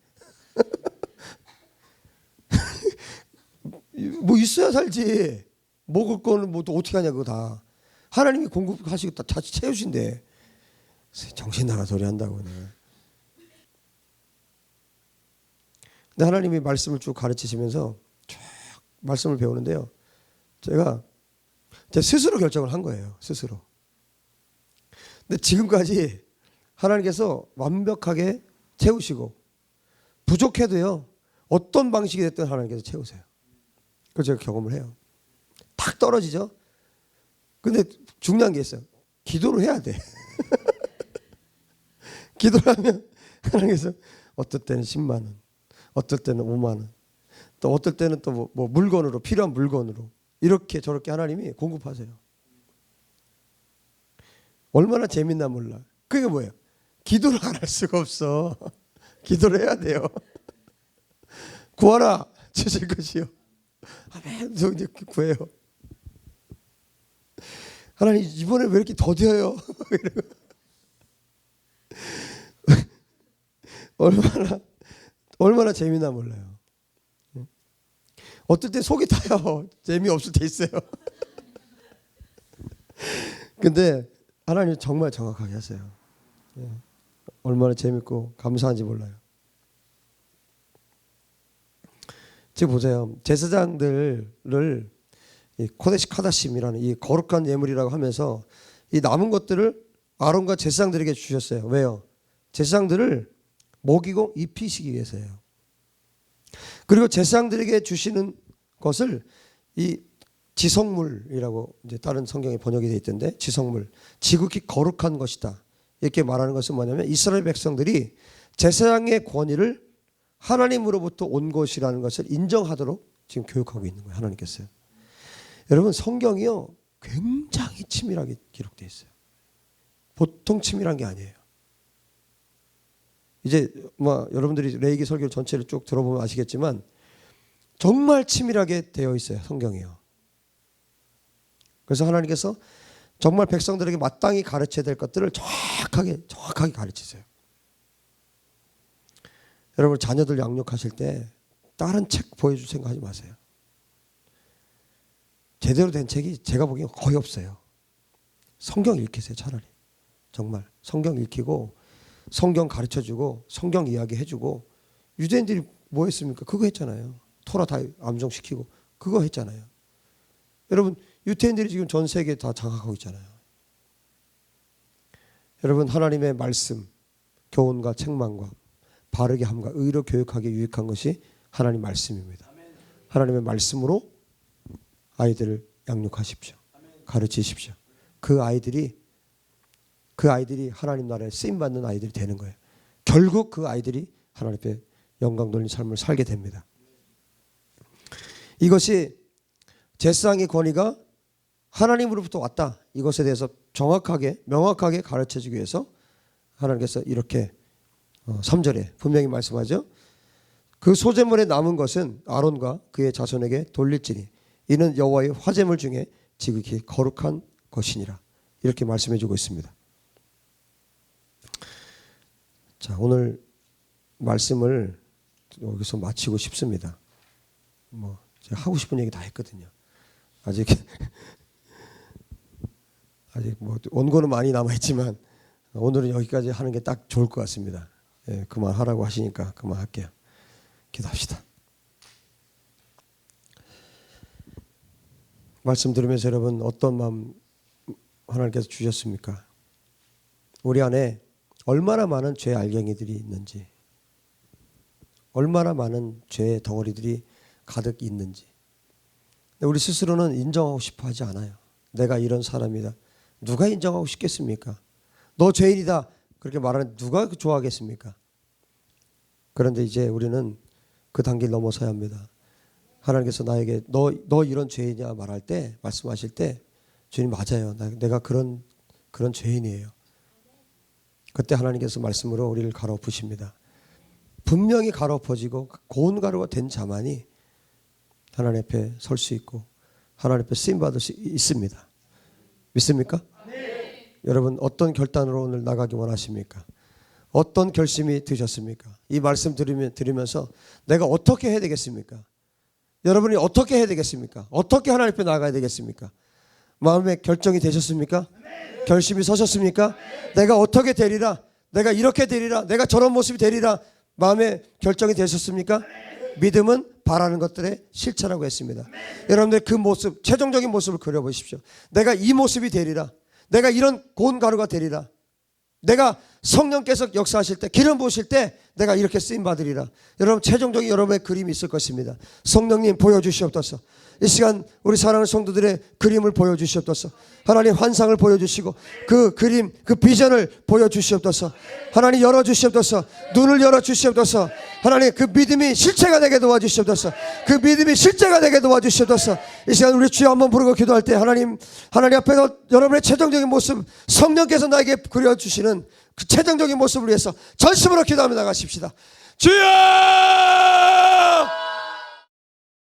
뭐 있어야 살지. 먹을 거는 뭐 또 어떻게 하냐 그거 다. 하나님이 공급하시고 다 자칫 채우신대. 정신 나간 소리 한다고. 근데 하나님이 말씀을 쭉 가르치시면서 쭉 말씀을 배우는데요. 제가 제 스스로 결정을 한 거예요. 스스로. 근데 지금까지 하나님께서 완벽하게 채우시고 부족해도요. 어떤 방식이 됐든 하나님께서 채우세요. 그걸 제가 경험을 해요. 탁 떨어지죠. 근데 중요한 게 있어요. 기도를 해야 돼. 기도를 하면 하나님께서 어떨 때는 10만 원, 어떨 때는 5만 원, 또 어떨 때는 또 뭐 물건으로 필요한 물건으로 이렇게 저렇게 하나님이 공급하세요. 얼마나 재밌나 몰라. 그게 뭐예요? 기도를 안 할 수가 없어. 기도를 해야 돼요. 구하라 주실 것이요. 아멘. 이제 구해요. 하나님 이번에 왜 이렇게 더뎌요? 얼마나 재미나 몰라요. 어떨 때 속이 타요. 재미없을 때 있어요. 근데 하나님 정말 정확하게 하세요. 얼마나 재밌고 감사한지 몰라요. 지금 보세요. 제사장들을 이 코데시 카다심이라는 이 거룩한 예물이라고 하면서 이 남은 것들을 아론과 제사장들에게 주셨어요. 왜요? 제사장들을 먹이고 입히시기 위해서예요. 그리고 제사장들에게 주시는 것을 이 지성물이라고 이제 다른 성경에 번역이 되어 있던데 지성물, 지극히 거룩한 것이다. 이렇게 말하는 것은 뭐냐면 이스라엘 백성들이 제사장의 권위를 하나님으로부터 온 것이라는 것을 인정하도록 지금 교육하고 있는 거예요. 하나님께서요. 여러분 성경이요 굉장히 치밀하게 기록되어 있어요. 보통 치밀한 게 아니에요. 이제 뭐 여러분들이 레이기 설교 전체를 쭉 들어보면 아시겠지만 정말 치밀하게 되어 있어요. 성경이요. 그래서 하나님께서 정말 백성들에게 마땅히 가르쳐야 될 것들을 정확하게 가르치세요. 여러분 자녀들 양육하실 때 다른 책 보여줄 생각하지 마세요. 제대로 된 책이 제가 보기엔 거의 없어요. 성경 읽히세요. 차라리. 정말 성경 읽히고 성경 가르쳐주고 성경 이야기 해주고 유대인들이 뭐 했습니까? 그거 했잖아요. 토라 다 암송시키고 그거 했잖아요. 여러분 유태인들이 지금 전 세계 다 장악하고 있잖아요. 여러분, 하나님의 말씀, 교훈과 책망과 바르게 함과 의로 교육하기에 유익한 것이 하나님 말씀입니다. 하나님의 말씀으로 아이들을 양육하십시오. 가르치십시오. 그 아이들이 하나님 나라에 쓰임받는 아이들이 되는 거예요. 결국 그 아이들이 하나님 앞에 영광 돌린 삶을 살게 됩니다. 이것이 제사장의 권위가 하나님으로부터 왔다. 이것에 대해서 정확하게 명확하게 가르쳐주기 위해서 하나님께서 이렇게 3절에 분명히 말씀하죠. 그 소제물에 남은 것은 아론과 그의 자손에게 돌릴지니 이는 여호와의 화제물 중에 지극히 거룩한 것이니라. 이렇게 말씀해 주고 있습니다. 자, 오늘 말씀을 여기서 마치고 싶습니다. 제가 하고 싶은 얘기 다 했거든요. 아직 원고는 많이 남아있지만 오늘은 여기까지 하는 게 딱 좋을 것 같습니다. 예, 그만하라고 하시니까 그만할게요. 기도합시다. 말씀 들으면서 여러분 어떤 마음 하나님께서 주셨습니까? 우리 안에 얼마나 많은 죄 알갱이들이 있는지, 얼마나 많은 죄의 덩어리들이 가득 있는지 우리 스스로는 인정하고 싶어 하지 않아요. 내가 이런 사람이다. 누가 인정하고 싶겠습니까? 너 죄인이다. 그렇게 말하는 누가 좋아하겠습니까? 그런데 이제 우리는 그 단계를 넘어서야 합니다. 하나님께서 나에게 너 이런 죄인이야 말할 때, 말씀하실 때 주님 맞아요. 내가 그런 죄인이에요. 그때 하나님께서 말씀으로 우리를 갈아엎으십니다. 분명히 갈아엎어지고 고운 가루가 된 자만이 하나님 앞에 설 수 있고 하나님 앞에 쓰임받을 수 있습니다. 믿습니까? 네. 여러분 어떤 결단으로 오늘 나가기 원하십니까? 어떤 결심이 드셨습니까? 이 말씀 들으면서 내가 어떻게 해야 되겠습니까? 여러분이 어떻게 해야 되겠습니까? 어떻게 하나님 앞에 나가야 되겠습니까? 마음의 결정이 되셨습니까? 네. 결심이 서셨습니까? 네. 내가 어떻게 되리라? 내가 이렇게 되리라? 내가 저런 모습이 되리라? 마음의 결정이 되셨습니까? 네. 믿음은 바라는 것들의 실체라고 했습니다. 네. 여러분들 그 모습, 최종적인 모습을 그려보십시오. 내가 이 모습이 되리라. 내가 이런 고운 가루가 되리라. 내가 성령께서 역사하실 때, 기름 부으실 때 내가 이렇게 쓰임받으리라. 여러분 최종적인 여러분의 그림이 있을 것입니다. 성령님 보여주시옵소서. 이 시간 우리 사랑하는 성도들의 그림을 보여주시옵소서. 하나님 환상을 보여주시고 그 그림, 그 비전을 보여주시옵소서. 하나님 열어주시옵소서. 눈을 열어주시옵소서. 하나님 그 믿음이 실체가 되게 도와주시옵소서. 그 믿음이 실제가 되게 도와주시옵소서. 이 시간 우리 주여 한번 부르고 기도할 때 하나님 앞에서 여러분의 최종적인 모습, 성령께서 나에게 그려주시는 그 최종적인 모습을 위해서 전심으로 기도하며 나가십시다. 주여!